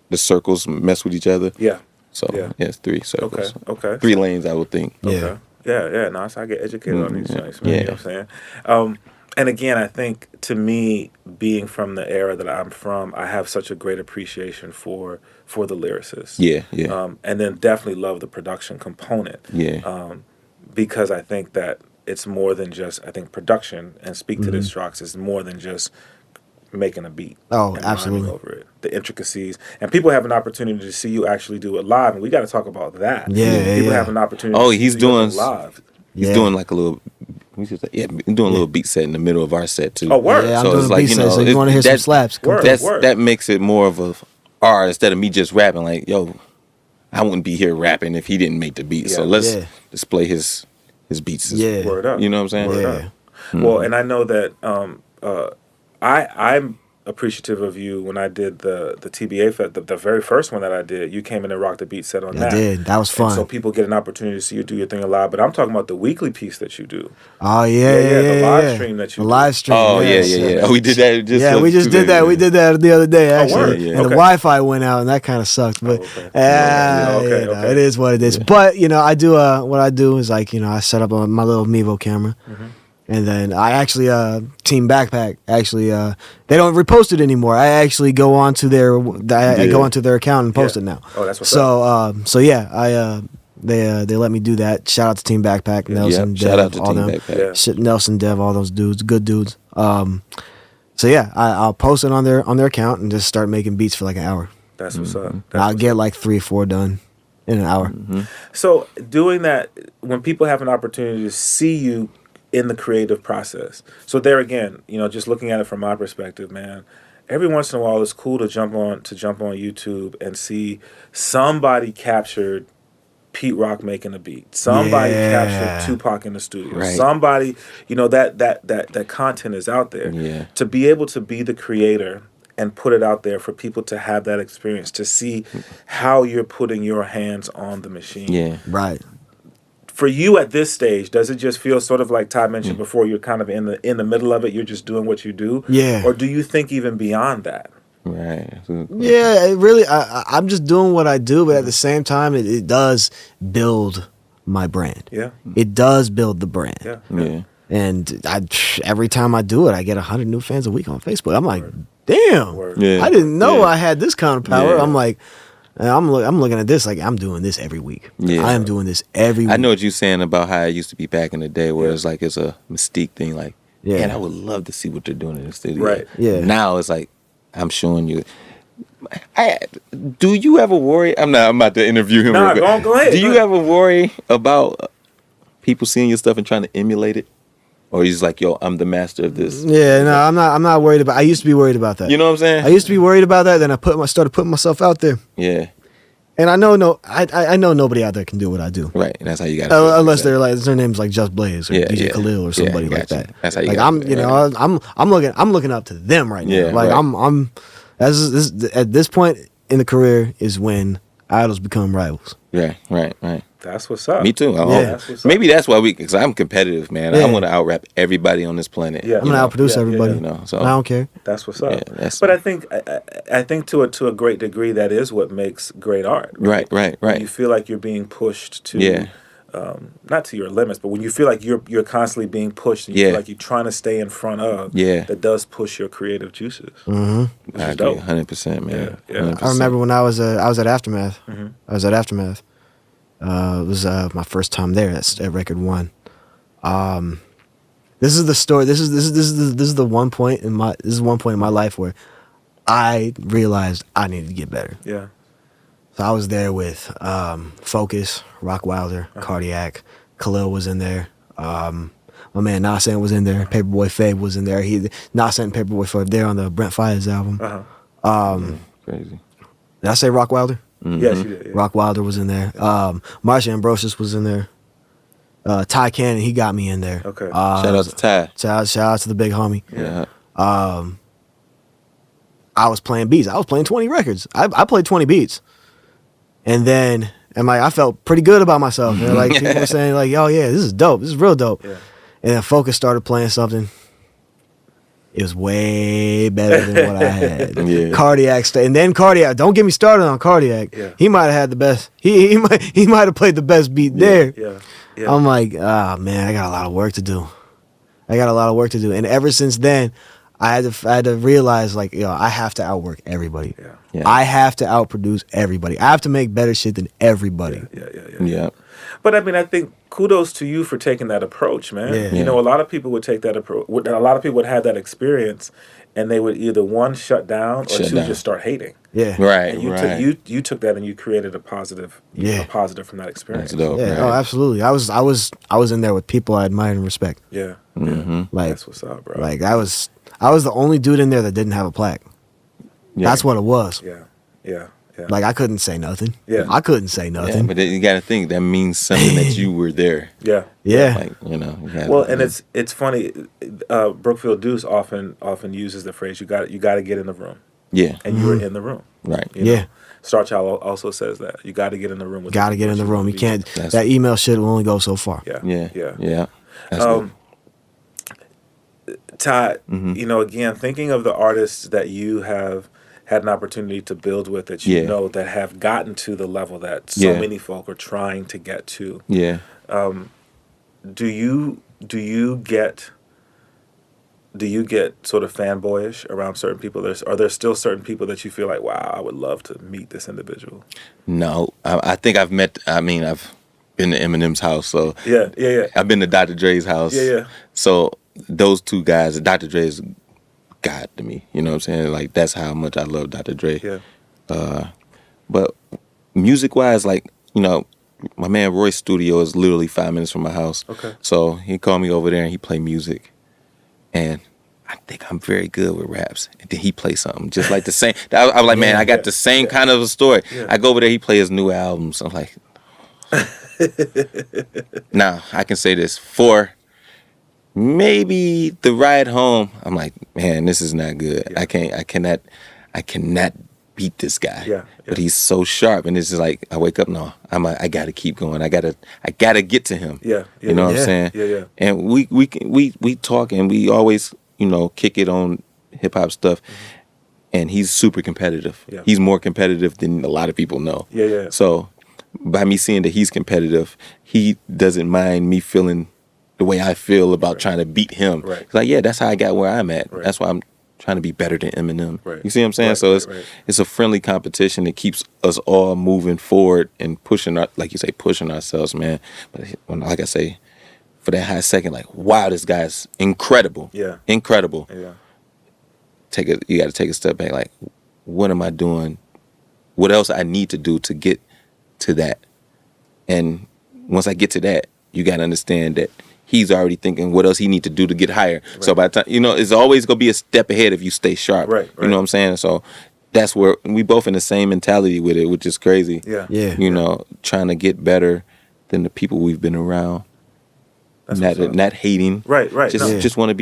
S2: the circles mess with each other. Yeah. So it's three circles. Okay. Three lanes, I would think.
S1: Okay. Yeah. No, so I get educated on these things. You know what I'm saying? And again, I think, to me, being from the era that I'm from, I have such a great appreciation for the lyricists. Yeah. And then definitely love the production component. Yeah. Because I think that it's more than just, I think production, and speak to this, Trox, is more than just making a beat.
S3: Oh, absolutely.
S1: Over it, the intricacies, and people have an opportunity to see you actually do it live, and we got to talk about that. People have an opportunity.
S2: Oh, he's doing live. He's doing like a little. He's doing a little beat set in the middle of our set too.
S1: Oh, word!
S3: Yeah, I'm doing a beat set, so you want to hear some slaps?
S2: That makes it more of a art instead of me just rapping. Like, yo, I wouldn't be here rapping if he didn't make the beat. So let's display his beats.
S1: Word up.
S2: You know what I'm saying?
S1: Word up. Well, and I know that. I'm appreciative of you when I did the TBA, the very first one that I did. You came in and rocked the beat set on that.
S3: I did. That was fun.
S1: And so people get an opportunity to see you do your thing live. But I'm talking about the weekly piece that you do.
S3: Oh, yeah.
S1: The live stream that you do.
S3: The live stream.
S2: Oh, yeah. Oh, we did that.
S3: We just did that. We did that the other day, actually. And the Wi-Fi went out, and that kind of sucked. But it is what it is. But, I do, what I do is, like, I set up my little Mevo camera. And then I actually, Team Backpack, actually, they don't repost it anymore. I actually go onto their, I go onto their account and post it now.
S1: Oh, that's what's up.
S3: So yeah, they let me do that. Shout out to Team Backpack, Nelson, Dev,
S2: shout out to
S3: all
S2: Team
S3: them.
S2: Backpack.
S3: Nelson, Dev, all those dudes, good dudes. So yeah, I'll post it on their account and just start making beats for like an hour.
S1: That's what's up.
S3: I'll get like 3 or 4 done in an hour.
S1: So doing that, when people have an opportunity to see you in the creative process. So there again, just looking at it from my perspective, man, every once in a while it's cool to jump on YouTube and see somebody captured Pete Rock making a beat. Somebody captured Tupac in the studio.
S2: Right.
S1: Somebody, that content is out there.
S2: Yeah.
S1: To be able to be the creator and put it out there for people to have that experience, to see how you're putting your hands on the machine.
S2: Yeah.
S3: Right.
S1: For you at this stage, does it just feel sort of like Ty mentioned before, you're kind of in the middle of it, you're just doing what you do?
S3: Yeah.
S1: Or do you think even beyond that?
S2: Right.
S3: Yeah, it really, I'm just doing what I do, but at the same time, it does build my brand.
S1: Yeah.
S3: It does build the brand.
S1: Yeah.
S3: And every time I do it, I get 100 new fans a week on Facebook. I'm like, damn,
S2: Yeah.
S3: I didn't know I had this kind of power.
S2: Yeah.
S3: I'm like, I'm looking at this like I'm doing this every week.
S2: Yeah.
S3: I am doing this every week.
S2: I know what you're saying about how it used to be back in the day, where it's like it's a mystique thing. Like, man, I would love to see what they're doing in the studio.
S1: Right.
S3: Yeah.
S2: Now it's like I'm showing you. Do you ever worry? I'm about to interview him.
S1: Nah, go ahead.
S2: Do you ever worry about people seeing your stuff and trying to emulate it? Or he's like, yo, I'm the master of this.
S3: Yeah, no, I'm not worried about. I used to be worried about that.
S2: You know what I'm saying?
S3: I used to be worried about that. Then I started putting myself out there.
S2: Yeah.
S3: And I know nobody out there can do what I do.
S2: Right, and that's how you got to
S3: unless they're like their name's like Just Blaze or DJ Khalil or somebody like that.
S2: That's how you
S3: like
S2: got
S3: I'm looking up to them right now.
S2: Yeah,
S3: Like
S2: right.
S3: I'm at this point in the career is when idols become rivals.
S2: Right.
S1: That's what's up.
S2: Me too.
S1: That's what's up.
S2: Maybe that's why because I'm competitive, man. I want to out rap everybody on this planet.
S1: Yeah.
S3: I'm gonna outproduce everybody.
S2: You know, so
S3: I don't care.
S1: That's what's up.
S2: Yeah,
S1: but I think to a great degree that is what makes great art.
S2: Right.
S1: When you feel like you're being pushed to not to your limits, but when you feel like you're constantly being pushed and you feel like you're trying to stay in front of, that does push your creative juices.
S3: Mm-hmm.
S2: I agree, 100%, man.
S1: Yeah.
S2: 100%.
S3: I remember when I was at Aftermath. I was at Aftermath. It was my first time there at Record One. This is the story. This is the one point in my life where I realized I needed to get better.
S1: Yeah.
S3: So I was there with Focus, Rock Wilder, Cardiac, Khalil was in there. My man Nasan was in there. Paperboy Fave was in there. Nasan and Paperboy Fave there on the Brent Fires album.
S2: Crazy.
S3: Did I say Rock Wilder?
S2: Mm-hmm.
S1: Yes, you did. Yeah.
S3: Rock Wilder was in there. Marsha Ambrosius was in there. Ty Cannon, he got me in there.
S1: Okay.
S2: Shout out to Ty.
S3: Shout out to the big homie.
S2: Yeah.
S3: I was playing beats. I was playing 20 records. I played 20 beats. And then I felt pretty good about myself. And like people were saying like, oh yeah, this is dope. This is real dope. Yeah. And then Focus started playing something. It was way better than what I had.
S2: Yeah.
S3: Cardiac, and then Cardiac. Don't get me started on Cardiac.
S1: Yeah.
S3: He might have had the best. He might have played the best beat there.
S1: Yeah.
S3: I'm like, man, I got a lot of work to do. And ever since then, I had to realize like, I have to outwork everybody.
S2: Yeah.
S3: I have to outproduce everybody. I have to make better shit than everybody.
S1: Yeah. But I mean, I think kudos to you for taking that approach, man.
S3: Yeah.
S1: A lot of people would take that approach. A lot of people would have that experience, and they would either one shut down or two just start hating.
S3: Yeah.
S2: Right.
S1: And you took that and you created a positive.
S3: Yeah.
S1: A positive from that experience.
S2: That's dope.
S3: Yeah.
S2: Right.
S3: Oh, absolutely. I was in there with people I admire and respect.
S1: Yeah.
S2: Mm-hmm.
S3: Like
S1: that's what's up, bro.
S3: Like I was the only dude in there that didn't have a plaque.
S2: Yeah.
S3: That's what it was.
S1: Yeah.
S3: Like I couldn't say nothing.
S1: Yeah.
S3: I couldn't say nothing.
S2: Yeah, but you got to think that means something that you were there.
S1: Yeah.
S2: Like,
S1: Well, and it's funny. Brookfield Deuce often uses the phrase, "You got to get in the room."
S2: Yeah.
S1: And you were in the room.
S2: Right.
S3: Yeah.
S1: Starchild also says that you got to get in the room.
S3: Got to get in the room. You can't. That email shit will only go so far.
S1: Yeah.
S2: That's good.
S1: Ty, again, thinking of the artists that you have had an opportunity to build with, that you know that have gotten to the level that so many folk are trying to get to.
S2: Yeah.
S1: Do you get do you get sort of fanboyish around certain people? Are there still certain people that you feel like, wow, I would love to meet this individual?
S2: No, I think I've met. I mean, I've been to Eminem's house, so
S1: yeah.
S2: I've been to Dr. Dre's house,
S1: yeah.
S2: So those two guys, Dr. Dre is God to me. You know what I'm saying? Like that's how much I love Dr. Dre.
S1: Yeah.
S2: But music wise, like my man Royce studio is literally 5 minutes from my house.
S1: Okay.
S2: So he called me over there and he played music. And I think I'm very good with raps. And then he plays something just like the same. I was like, man, I got the same kind of a story.
S1: Yeah.
S2: I go over there, he plays his new albums. I'm like, now I can say this for maybe the ride home. I'm like, man, this is not good.
S1: Yeah.
S2: I cannot beat this guy.
S1: Yeah.
S2: But he's so sharp, and it's just like I wake up. No, I got to keep going. I gotta get to him.
S1: Yeah.
S2: You know what I'm saying?
S1: Yeah.
S2: And we talk, and we always kick it on hip hop stuff. And he's super competitive.
S1: Yeah.
S2: He's more competitive than a lot of people know.
S1: Yeah.
S2: So by me seeing that he's competitive, he doesn't mind me feeling the way I feel about trying to beat him.
S1: Right.
S2: It's like, yeah, that's how I got where I'm at.
S1: Right.
S2: That's why I'm trying to be better than Eminem.
S1: Right.
S2: You see what I'm saying?
S1: Right,
S2: So
S1: right.
S2: it's a friendly competition that keeps us all moving forward and pushing like you say, pushing ourselves, man. But like I say, for that high second, like, wow, this guy's incredible.
S1: Yeah.
S2: Incredible.
S1: Yeah.
S2: You got to take a step back. Like, what am I doing? What else I need to do to get to that? And once I get to that, you got to understand that he's already thinking what else he need to do to get higher. Right. So by the time, it's always going to be a step ahead if you stay sharp.
S1: Right.
S2: You know what I'm saying? So that's where we both in the same mentality with it, which is crazy.
S1: Yeah.
S2: Trying to get better than the people we've been around. Not hating.
S1: Right.
S2: Just want to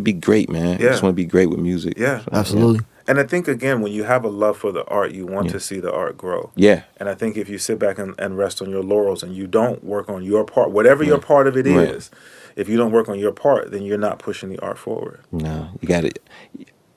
S2: be great, man.
S1: Yeah.
S2: Just want to be great with music.
S1: Yeah.
S2: So,
S3: absolutely.
S1: Yeah. And I think, again, when you have a love for the art, you want to see the art grow.
S2: Yeah.
S1: And I think if you sit back and rest on your laurels and you don't work on your part, whatever your part of it is, if you don't work on your part, then you're not pushing the art forward.
S2: No, you got it.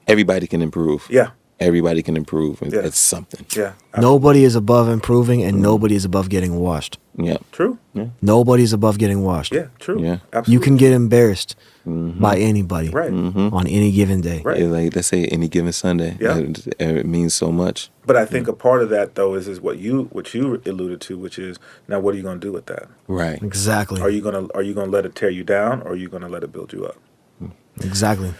S2: Everybody can improve.
S1: Yeah.
S2: Everybody can improve. It's something.
S1: Yeah.
S3: Nobody is above improving, and nobody is above getting washed.
S2: Yeah.
S1: True.
S2: Yeah.
S3: Nobody's above getting washed.
S1: Yeah, true.
S2: Yeah.
S1: Absolutely.
S3: You can get embarrassed by anybody on any given day.
S1: Right.
S2: It's like, let's say any given Sunday.
S1: Yeah.
S2: It means so much.
S1: But I think a part of that, though, is what you alluded to, which is, now what are you going to do with that?
S2: Right.
S3: Exactly.
S1: Are you gonna let it tear you down, or are you going to let it build you up?
S3: Exactly.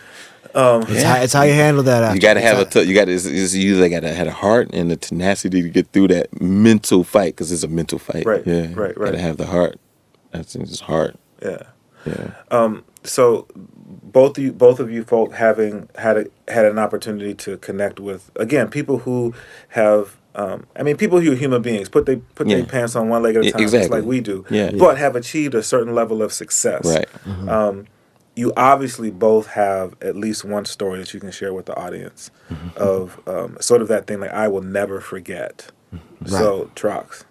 S3: It's how you handle that. After.
S2: You got to have you usually got to have a heart and the tenacity to get through that mental fight, because it's a mental fight.
S1: Right.
S2: Yeah.
S1: Right.
S2: Got to have the heart. That's just hard.
S1: Yeah.
S2: Yeah.
S1: So both of you folk having had an opportunity to connect with, again, people who have people who are human beings, put their pants on one leg at a time, just like we do, but have achieved a certain level of success.
S2: Right.
S1: You obviously both have at least one story that you can share with the audience of sort of that thing like, I will never forget. Right. So, Trox.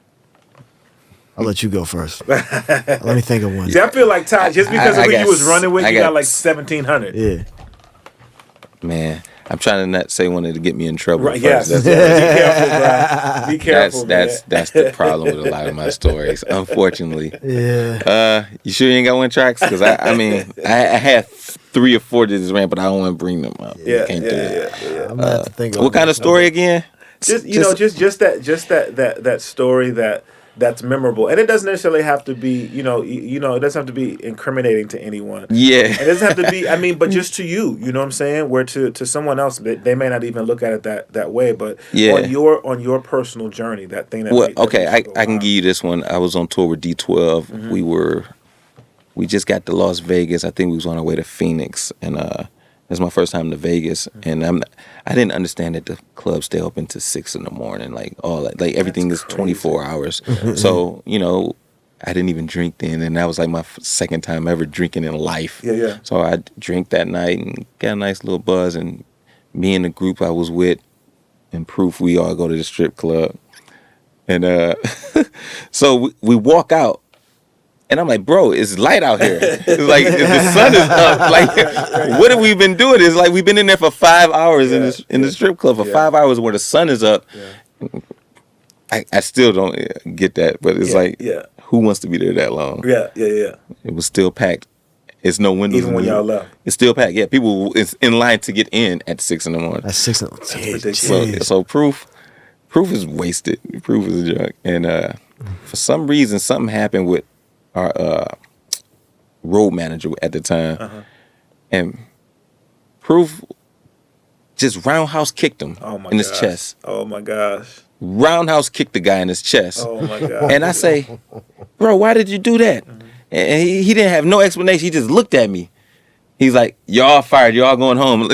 S3: I'll let you go first. Let me think of one.
S1: See, I feel like Ty, just because of who you was running with, you got like 1,700.
S3: Yeah.
S2: Man, I'm trying to not say one to get me in trouble.
S1: Right, yes. Be careful, bro. Be careful,
S2: That's the problem with a lot of my stories, unfortunately.
S3: Yeah.
S2: You sure you ain't got one, Trox? Because I had 3 or 4 that just ran, but I don't want to bring them up.
S1: Yeah.
S3: I'm gonna have to think of
S2: what kind of story again?
S1: Just that story that's memorable, and it doesn't necessarily have to be, it doesn't have to be incriminating to anyone.
S2: Yeah,
S1: it doesn't have to be. But just to you, you know what I'm saying. Where to someone else, they may not even look at it that way. But on your personal journey, that thing that.
S2: Well, I can give you this one. I was on tour with D12. Mm-hmm. We just got to Las Vegas. I think we was on our way to Phoenix, and it's my first time to Vegas, and I didn't understand that the clubs stay open to 6 in the morning, like all that, like everything is 24 hours. So I didn't even drink then, and that was like my second time ever drinking in life.
S1: Yeah.
S2: So I drank that night and got a nice little buzz, and me and the group I was with, and Proof, we all go to the strip club, and so we walk out. And I'm like, bro, it's light out here. It's like the sun is up. Like, what have we been doing? It's like we've been in there for 5 hours in the strip club for 5 hours where the sun is up. Yeah. I still don't get that, but it's who wants to be there that long?
S1: Yeah.
S2: It was still packed, It's no windows.
S1: Even when y'all left.
S2: It's still packed. Yeah, people is in line to get in at 6 in the morning.
S3: At 6 in the
S1: morning.
S2: So proof is wasted. Proof is a junk. And for some reason, something happened with our road manager at the time. And Proof just roundhouse kicked him in his chest.
S1: Oh my gosh.
S2: Roundhouse kicked the guy in his chest.
S1: Oh my God.
S2: And I say, bro, why did you do that? And he didn't have no explanation. He just looked at me. He's like, y'all fired. Y'all going home.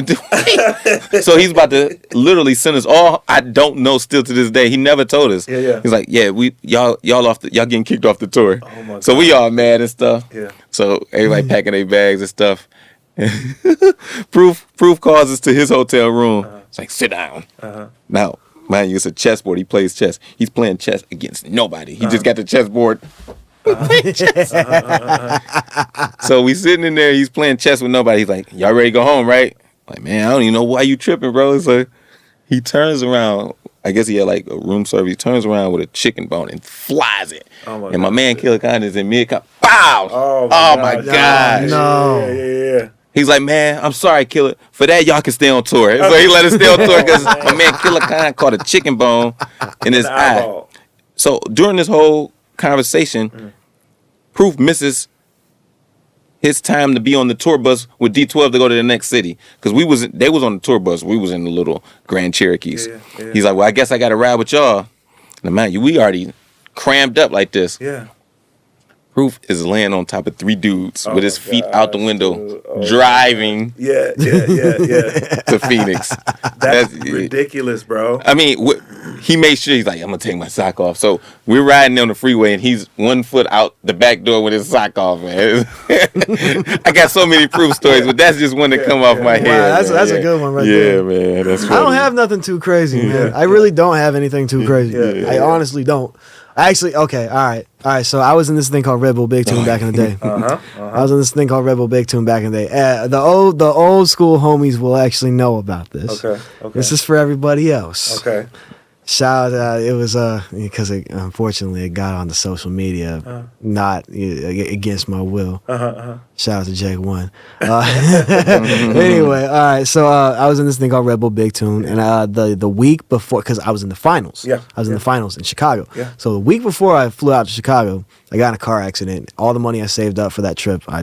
S2: So he's about to literally send us all. I don't know still to this day. He never told us.
S1: Yeah.
S2: He's like, yeah, y'all getting kicked off the tour.
S1: Oh my
S2: so
S1: God.
S2: we all mad and stuff.
S1: Yeah.
S2: So everybody packing their bags and stuff. Proof calls us to his hotel room. It's like, sit down. Now, mind you, it's a chessboard. He plays chess. He's playing chess against nobody. He just got the chessboard. So we sitting in there. He's playing chess with nobody. He's like, y'all ready to go home, right? Like, man, I don't even know why you tripping, bro. So he turns around. I guess he had like a room service. He turns around with a chicken bone and flies it. And my man Killer Khan is in mid-cop. Pow! Oh my gosh.
S3: No.
S1: Yeah.
S2: He's like, man, I'm sorry, Killer. For that, y'all can stay on tour. So he let us stay on tour because my man Killer Khan caught a chicken bone in his eye. So during this whole conversation, Proof misses his time to be on the tour bus with D12 to go to the next city. Because they was on the tour bus. We was in the little Grand Cherokees. Yeah. He's like, well, I guess I got to ride with y'all. And man, we already crammed up like this.
S1: Yeah.
S2: Proof is laying on top of 3 dudes with his feet out the window, driving to Phoenix.
S1: That's ridiculous, bro.
S2: I mean, he made sure he's like, I'm going to take my sock off. So we're riding on the freeway, and he's 1 foot out the back door with his sock off, man. I got so many Proof stories, but that's just one that come off my head.
S3: That's a good one right there.
S2: Yeah, man. That's funny.
S3: I don't have nothing too crazy, man. I really don't have anything too crazy. I honestly don't. Actually, okay, all right. So I was in this thing called Red Bull Big Tune back in the day. I was in this thing called Red Bull Big Tune back in the day. The old school homies will actually know about this. Okay. This is for everybody else.
S1: Okay.
S3: Shout out! It was because unfortunately it got on the social media, not against my will. Shout out to Jake One. Anyway, all right. So I was in this thing called Red Bull Big Tune, and the week before, because I was in the finals. I was in the finals in Chicago. So the week before I flew out to Chicago, I got in a car accident. All the money I saved up for that trip, I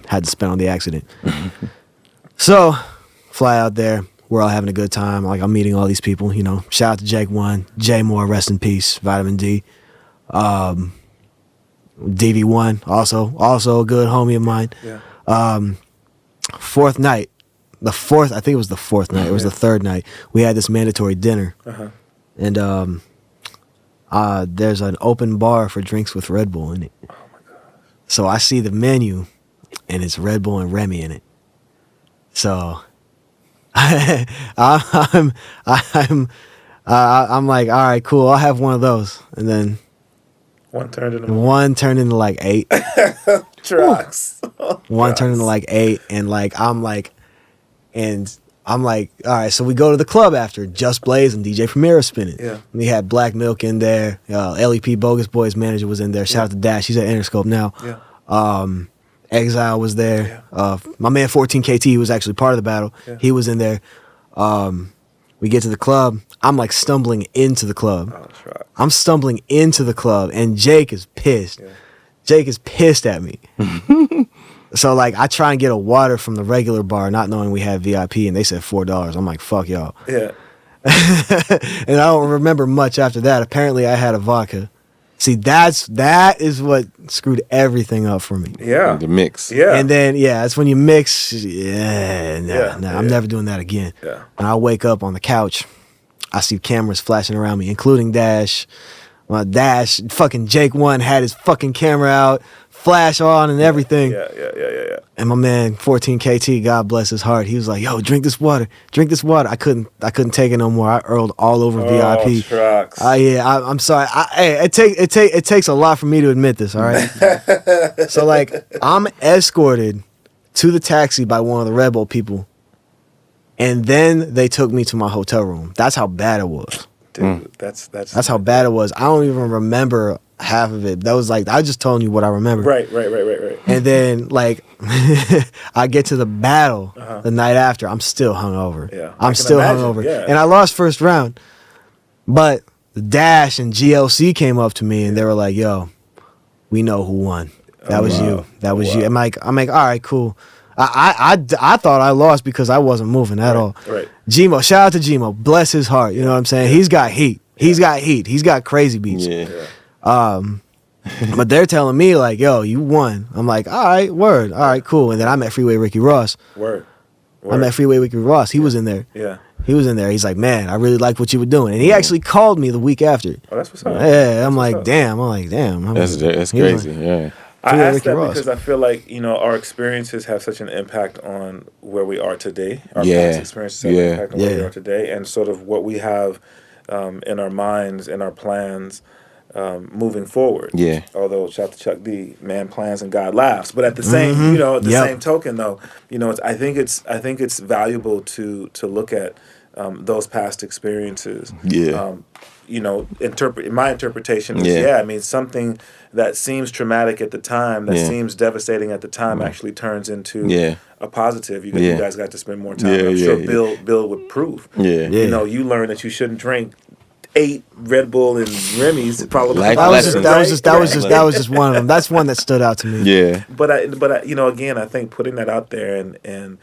S3: had to spend on the accident. So fly out there. We're all having a good time. Like, I'm meeting all these people, you know. Shout out to Jake One, Jay Moore, rest in peace, Vitamin D. DV1, also a good homie of mine. Fourth night, I think it was the fourth night. It was the third night. We had this mandatory dinner, and there's an open bar for drinks with Red Bull in it. Oh my god! So I see the menu, and it's Red Bull and Remy in it. So. I'm like, all right, cool. I'll have one of those, and then one turned into like 8.
S1: Trox.
S3: One turned into like 8, and I'm like, all right. So we go to the club after. Just Blaze and DJ Premier spinning. Yeah. And we had Black Milk in there. LEP Bogus Boys manager was in there. Shout out to Dash. He's at Interscope now. Yeah. Exile was there. My man 14KT was actually part of the battle. He was in there. We get to the club. I'm like stumbling into the club. I'm stumbling into the club, and Jake is pissed. Jake is pissed at me. So like I try and get a water from the regular bar, not knowing we had VIP, and they said $4. I'm like, fuck y'all. Yeah. And I don't remember much after that. Apparently I had a vodka. See, that is what screwed everything up for me.
S2: Yeah. The mix.
S1: Yeah.
S3: And then, that's when you mix. I'm never doing that again. Yeah. And I wake up on the couch. I see cameras flashing around me, including Dash. Dash, fucking Jake One had his fucking camera out, flash on and everything. Yeah. And my man 14KT, God bless his heart, he was like, "Yo, drink this water. I couldn't take it no more. I earled all over VIP.
S1: Trox.
S3: I'm sorry. It takes a lot for me to admit this. All right. So like, I'm escorted to the taxi by one of the Red Bull people, and then they took me to my hotel room. That's how bad it was.
S1: Dude, that's
S3: how bad it was. I don't even remember half of it. That was like, I just told you what I remember.
S1: Right.
S3: And then like I get to the battle the night after. I'm still hungover.
S1: Yeah,
S3: I'm still hungover.
S1: Yeah.
S3: And I lost first round. But the Dash and GLC came up to me and they were like, yo, we know who won. That was you. That was you. I'm like, all right, cool. I thought I lost because I wasn't moving at all.
S1: Right.
S3: Gmo, shout out to Gmo. Bless his heart. You know what I'm saying? He's got heat. He's got heat. He's got crazy beats.
S2: Yeah.
S3: But they're telling me like, yo, you won. I'm like, all right, word. All right, cool. And then I met Freeway Ricky Ross.
S1: Word.
S3: I met Freeway Ricky Ross. He was in there.
S1: Yeah.
S3: He was in there. He's like, man, I really like what you were doing. And he actually called me the week after.
S1: Oh, that's what's up.
S3: Yeah, I'm like, damn.
S2: That's crazy. Yeah.
S1: I
S3: Freeway
S1: ask
S3: Ricky
S1: that
S3: Ross.
S1: because I feel like, you know, our experiences have such an impact on where we are today. Our
S2: Yeah.
S1: past experiences have an impact on where we
S3: Yeah.
S1: are today, and sort of what we have in our minds, in our plans, moving forward.
S2: Yeah.
S1: Although shout out to Chuck D, man plans and God laughs. But at the same, you know, at the
S3: Yep.
S1: same token, though, you know, I think it's valuable to look at those past experiences.
S2: Yeah.
S1: You know, my interpretation is,
S2: Yeah.
S1: I mean, something that seems traumatic at the time, that
S2: Yeah.
S1: seems devastating at the time, actually turns into
S2: Yeah.
S1: a positive. You
S2: Yeah.
S1: guys got to spend more time.
S2: Yeah,
S1: I'm sure
S2: yeah.
S1: Bill would prove.
S2: Yeah.
S3: Yeah.
S1: You know, you learn that you shouldn't drink 8 Red Bull and Remy's. Probably
S2: Life
S3: That was
S2: lessons.
S3: that was just one of them. That's one that stood out to me.
S2: Yeah.
S1: But I, you know, again, I think putting that out there and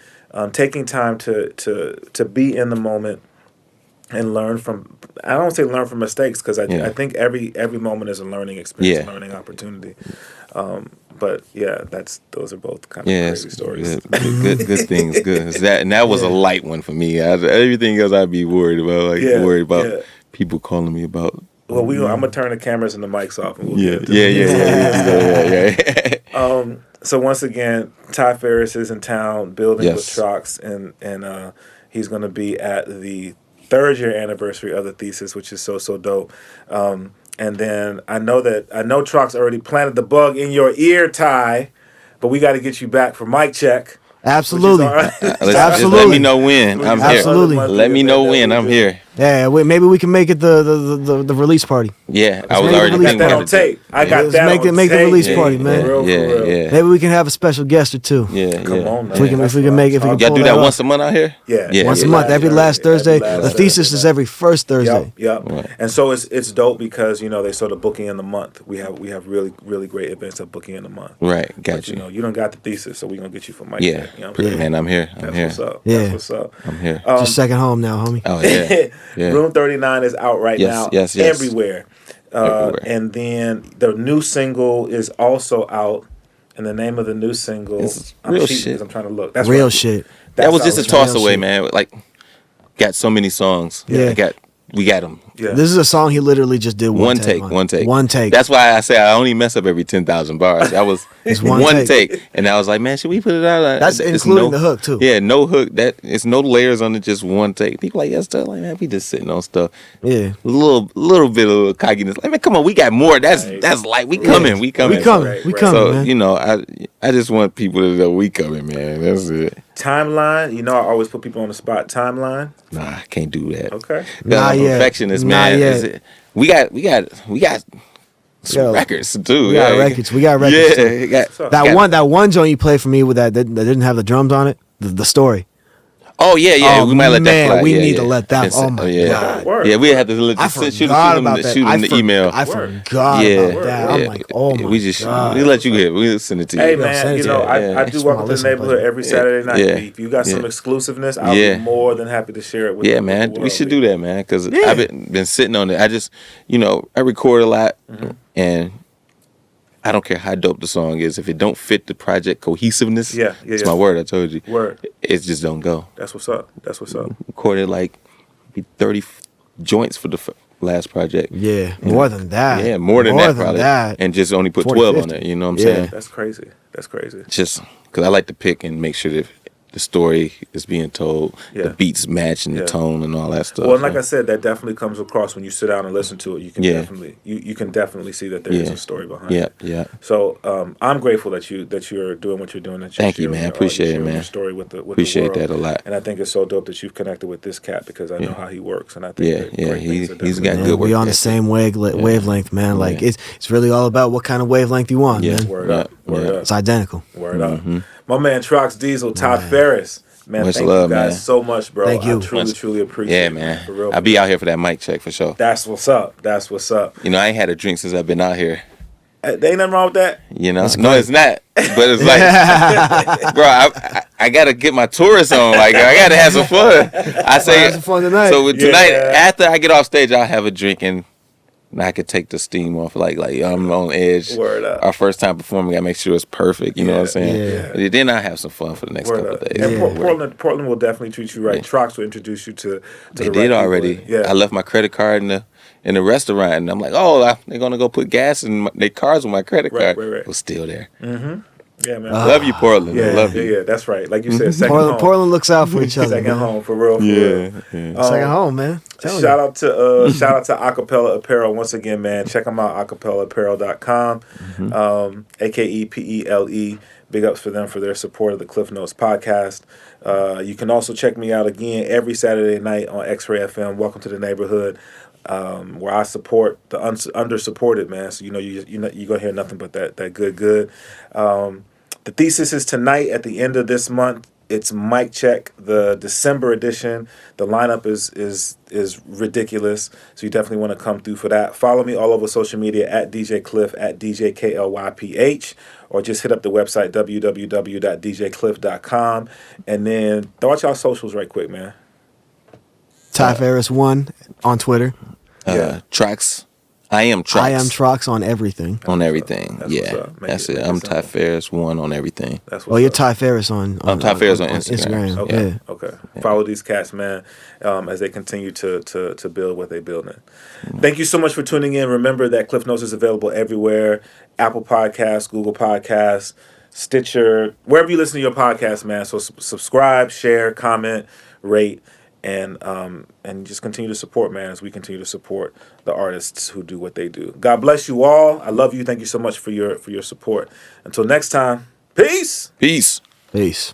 S1: taking time to be in the moment and learn from. I don't say learn from mistakes because I think every moment is a learning experience, a learning opportunity. But yeah, those are both kind of crazy stories.
S2: Good things. Good. That was a light one for me. Everything else I'd be worried about. Worried about people calling me about.
S1: Well, I'm gonna turn the cameras and the mics off, and we'll get
S2: Yeah.
S1: So once again, Ty Farris is in town building with
S2: Yes.
S1: Trox, and he's gonna be at the 3rd year anniversary of the Thesis, which is so dope. And then I know Trox already planted the bug in your ear, Ty, but we got to get you back for mic check.
S3: Absolutely.
S2: Just
S3: Absolutely.
S2: let me know when I'm here.
S3: Absolutely.
S2: Let me know when I'm here.
S3: Yeah, maybe we can make it the release party.
S2: Yeah, I was
S3: make it
S2: already
S3: release
S2: thinking
S1: that
S3: party.
S1: on tape. I got
S3: Let's
S1: that
S3: make
S1: on
S3: the
S1: tape.
S3: release party, man.
S1: For real.
S2: Yeah.
S3: Maybe we can have a special guest or two.
S2: Yeah.
S1: Come on, man.
S3: If we can make it.
S2: Y'all do that once a month out here?
S1: Yeah.
S3: Once a month, every last Thursday.
S1: Every last
S3: The Thesis is every first Thursday.
S1: Yep.
S2: Right.
S1: And so it's dope because, you know, they sort of booking in the month. We have really, really great events of booking in the month.
S2: Right, got
S1: But,
S2: you.
S1: you know, you don't got the Thesis, so we're going to get you for Mike.
S2: Yeah,
S1: You know what I'm saying?
S2: man, I'm here.
S1: That's
S2: here.
S1: what's up.
S3: Yeah.
S1: That's what's up.
S2: I'm here.
S3: Just second home now, homie.
S2: Oh yeah.
S1: Room 39 is out right now.
S2: Yes.
S1: Everywhere.
S2: Everywhere.
S1: And then the new single is also out. And the name of the new single,
S2: It's
S1: I'm
S2: real
S1: cheating
S2: shit.
S1: 'cause I'm trying to look. That's
S3: Real
S1: right.
S3: shit.
S2: That was just a
S1: That's
S2: toss
S3: real
S2: away,
S3: shit.
S2: man. Like, got so many songs.
S3: Yeah.
S2: We got them.
S1: Yeah.
S3: This is a song he literally just did
S2: One
S3: take.
S2: take.
S3: One take.
S2: That's why I say I only mess up every 10,000 bars. That was
S3: It's
S2: one
S3: one
S2: take. And I was like, man, should we put it out?
S3: That's
S2: It's
S3: including the hook, too.
S2: Yeah, no hook. It's no layers on it, just one take. People like, stuff like, man, we just sitting on stuff.
S3: Yeah.
S2: A little bit of cockiness. Like, man, come on, we got more. That's like, we coming. We coming.
S3: We coming.
S1: Right,
S3: We
S1: right.
S3: coming,
S2: So,
S3: man.
S2: you know, I just want people to know we coming, man. That's it.
S1: Timeline. You know, I always put people on the spot. Timeline.
S2: Nah, I can't do that.
S1: Okay.
S3: Not
S2: I'm
S3: yet.
S2: perfectionist,
S3: Not
S2: man.
S3: yet.
S2: We got some
S3: Yo,
S2: records too.
S3: We got records. We got records.
S2: Yeah,
S3: too. That one joint you played for me with that didn't have the drums on it. The story.
S2: Oh yeah.
S3: Oh,
S2: We might let that
S3: man,
S2: fly.
S3: we
S2: Yeah,
S3: need
S2: yeah.
S3: to let that-
S2: It's-
S3: oh my
S2: yeah.
S3: God.
S1: Word.
S2: Yeah, we have to let
S3: I
S2: shoot
S3: forgot
S2: them
S3: about that.
S2: shoot them the email.
S3: I forgot
S2: Yeah.
S3: about that. I'm like, oh my
S2: we just
S3: God.
S2: we let you get. We send it to you.
S1: Hey
S3: send
S1: man,
S3: it
S1: you
S3: to
S1: know,
S3: me.
S1: I do
S3: It's
S1: walk
S3: my
S1: up to the
S3: listening
S1: neighborhood
S3: pleasure.
S1: every Saturday night.
S2: Yeah.
S1: If you got some
S2: Yeah.
S1: exclusiveness, I'll
S2: Yeah.
S1: be more than happy to share it with
S2: Yeah,
S1: the
S2: man,
S1: world.
S2: we should do that, man, because
S3: Yeah.
S2: I've been sitting on it. I just, I record a lot, and I don't care how dope the song is. If it don't fit the project cohesiveness, it's my word. I told you,
S1: Word.
S2: it just don't go.
S1: That's what's up. That's what's up.
S2: Recorded like 30 joints for the last project.
S3: Yeah, more than that.
S2: Yeah, more than that probably.
S3: That.
S2: And just only put
S3: 40,
S2: 12 on
S3: 50.
S2: it. You know what I'm
S3: Yeah.
S2: saying?
S1: That's crazy. That's crazy.
S2: Just because I like to pick and make sure that the story is being told,
S1: Yeah.
S2: the beats matching the tone and all that stuff.
S1: Well, and like I said, that definitely comes across when you sit down and listen to it. You can definitely you can definitely see that there is a story behind it.
S2: Yeah.
S1: So I'm grateful that you're doing what you're doing. That
S2: Thank you, man. Appreciate it, man.
S1: Your story with the
S2: Appreciate
S1: the world.
S2: that a lot.
S1: And I think it's so dope that you've connected with this cat because I know how he works, and I think
S2: he's got good work.
S3: We on the same wavelength, man. Like it's really all about what kind of wavelength you want, man.
S1: Word up.
S3: It's identical.
S1: Word up. My man Trox Diesel, Ty Farris. Man,
S2: Much
S1: thank
S2: love,
S1: you guys
S2: man.
S1: so much, bro.
S3: Thank you.
S1: I truly appreciate it.
S2: Yeah, man.
S1: For real.
S2: I'll be out here for that mic check for sure.
S1: That's what's up. That's what's up.
S2: You know, I ain't had a drink since I've been out here.
S1: There ain't nothing wrong with that.
S2: You know, no, it's not. But it's like, bro, I gotta get my tourist on. Like, I gotta have some fun. I say,
S3: have some fun tonight.
S2: So tonight, after I get off stage, I'll have a drink and I could take the steam off. Like I'm on edge.
S1: Word up.
S2: Our first time performing, I make sure it's perfect. You know what I'm saying? Yeah. Then I have some fun for the next couple of days.
S1: And Portland will definitely treat you right. Trox will introduce you to
S2: they
S1: the
S2: did
S1: right
S2: already.
S1: people. Yeah.
S2: I left my credit card in the restaurant, and I'm like, they're gonna go put gas in their cars with my credit card.
S1: Right.
S2: It was still there.
S1: Yeah, man.
S2: Love you, Portland.
S1: Yeah,
S2: Love you.
S1: Yeah, that's right. Like you said, second home.
S3: Portland looks out for each other.
S1: Second
S3: man.
S1: home, for real.
S3: Second home, man.
S1: Shout out to Acapella Apparel once again, man. Check them out, acapellaapparel.com, AKEPELE. Big ups for them for their support of the Klyph Notes podcast. You can also check me out again every Saturday night on XRAY FM. Welcome to the neighborhood, where I support the under-supported, man. So you're gonna hear nothing but that good. The Thesis is tonight at the end of this month. It's Mic Check, the December edition. The lineup is ridiculous, so you definitely want to come through for that. Follow me all over social media at DJ Klyph, at DJ KLYPH, or just hit up the website www.djklyph.com, and then throw out y'all socials right quick, man.
S3: Ty Farris 1 on Twitter.
S2: Trox. I am Trox.
S3: I am Trox on everything.
S2: On everything.
S1: That's
S2: That's it. I'm Ty Farris 1 on everything.
S3: You're Ty Farris on
S2: I'm Ty Farris on Instagram.
S1: Okay. Follow these cats, man, as they continue to build what they're building. Thank you so much for tuning in. Remember that Klyph Notes is available everywhere: Apple Podcasts, Google Podcasts, Stitcher, wherever you listen to your podcast, man. So subscribe, share, comment, rate, and just continue to support, man, as we continue to support the artists who do what they do. God bless you all. I love you. Thank you so much for your support. Until next time, peace.
S2: Peace.
S3: Peace.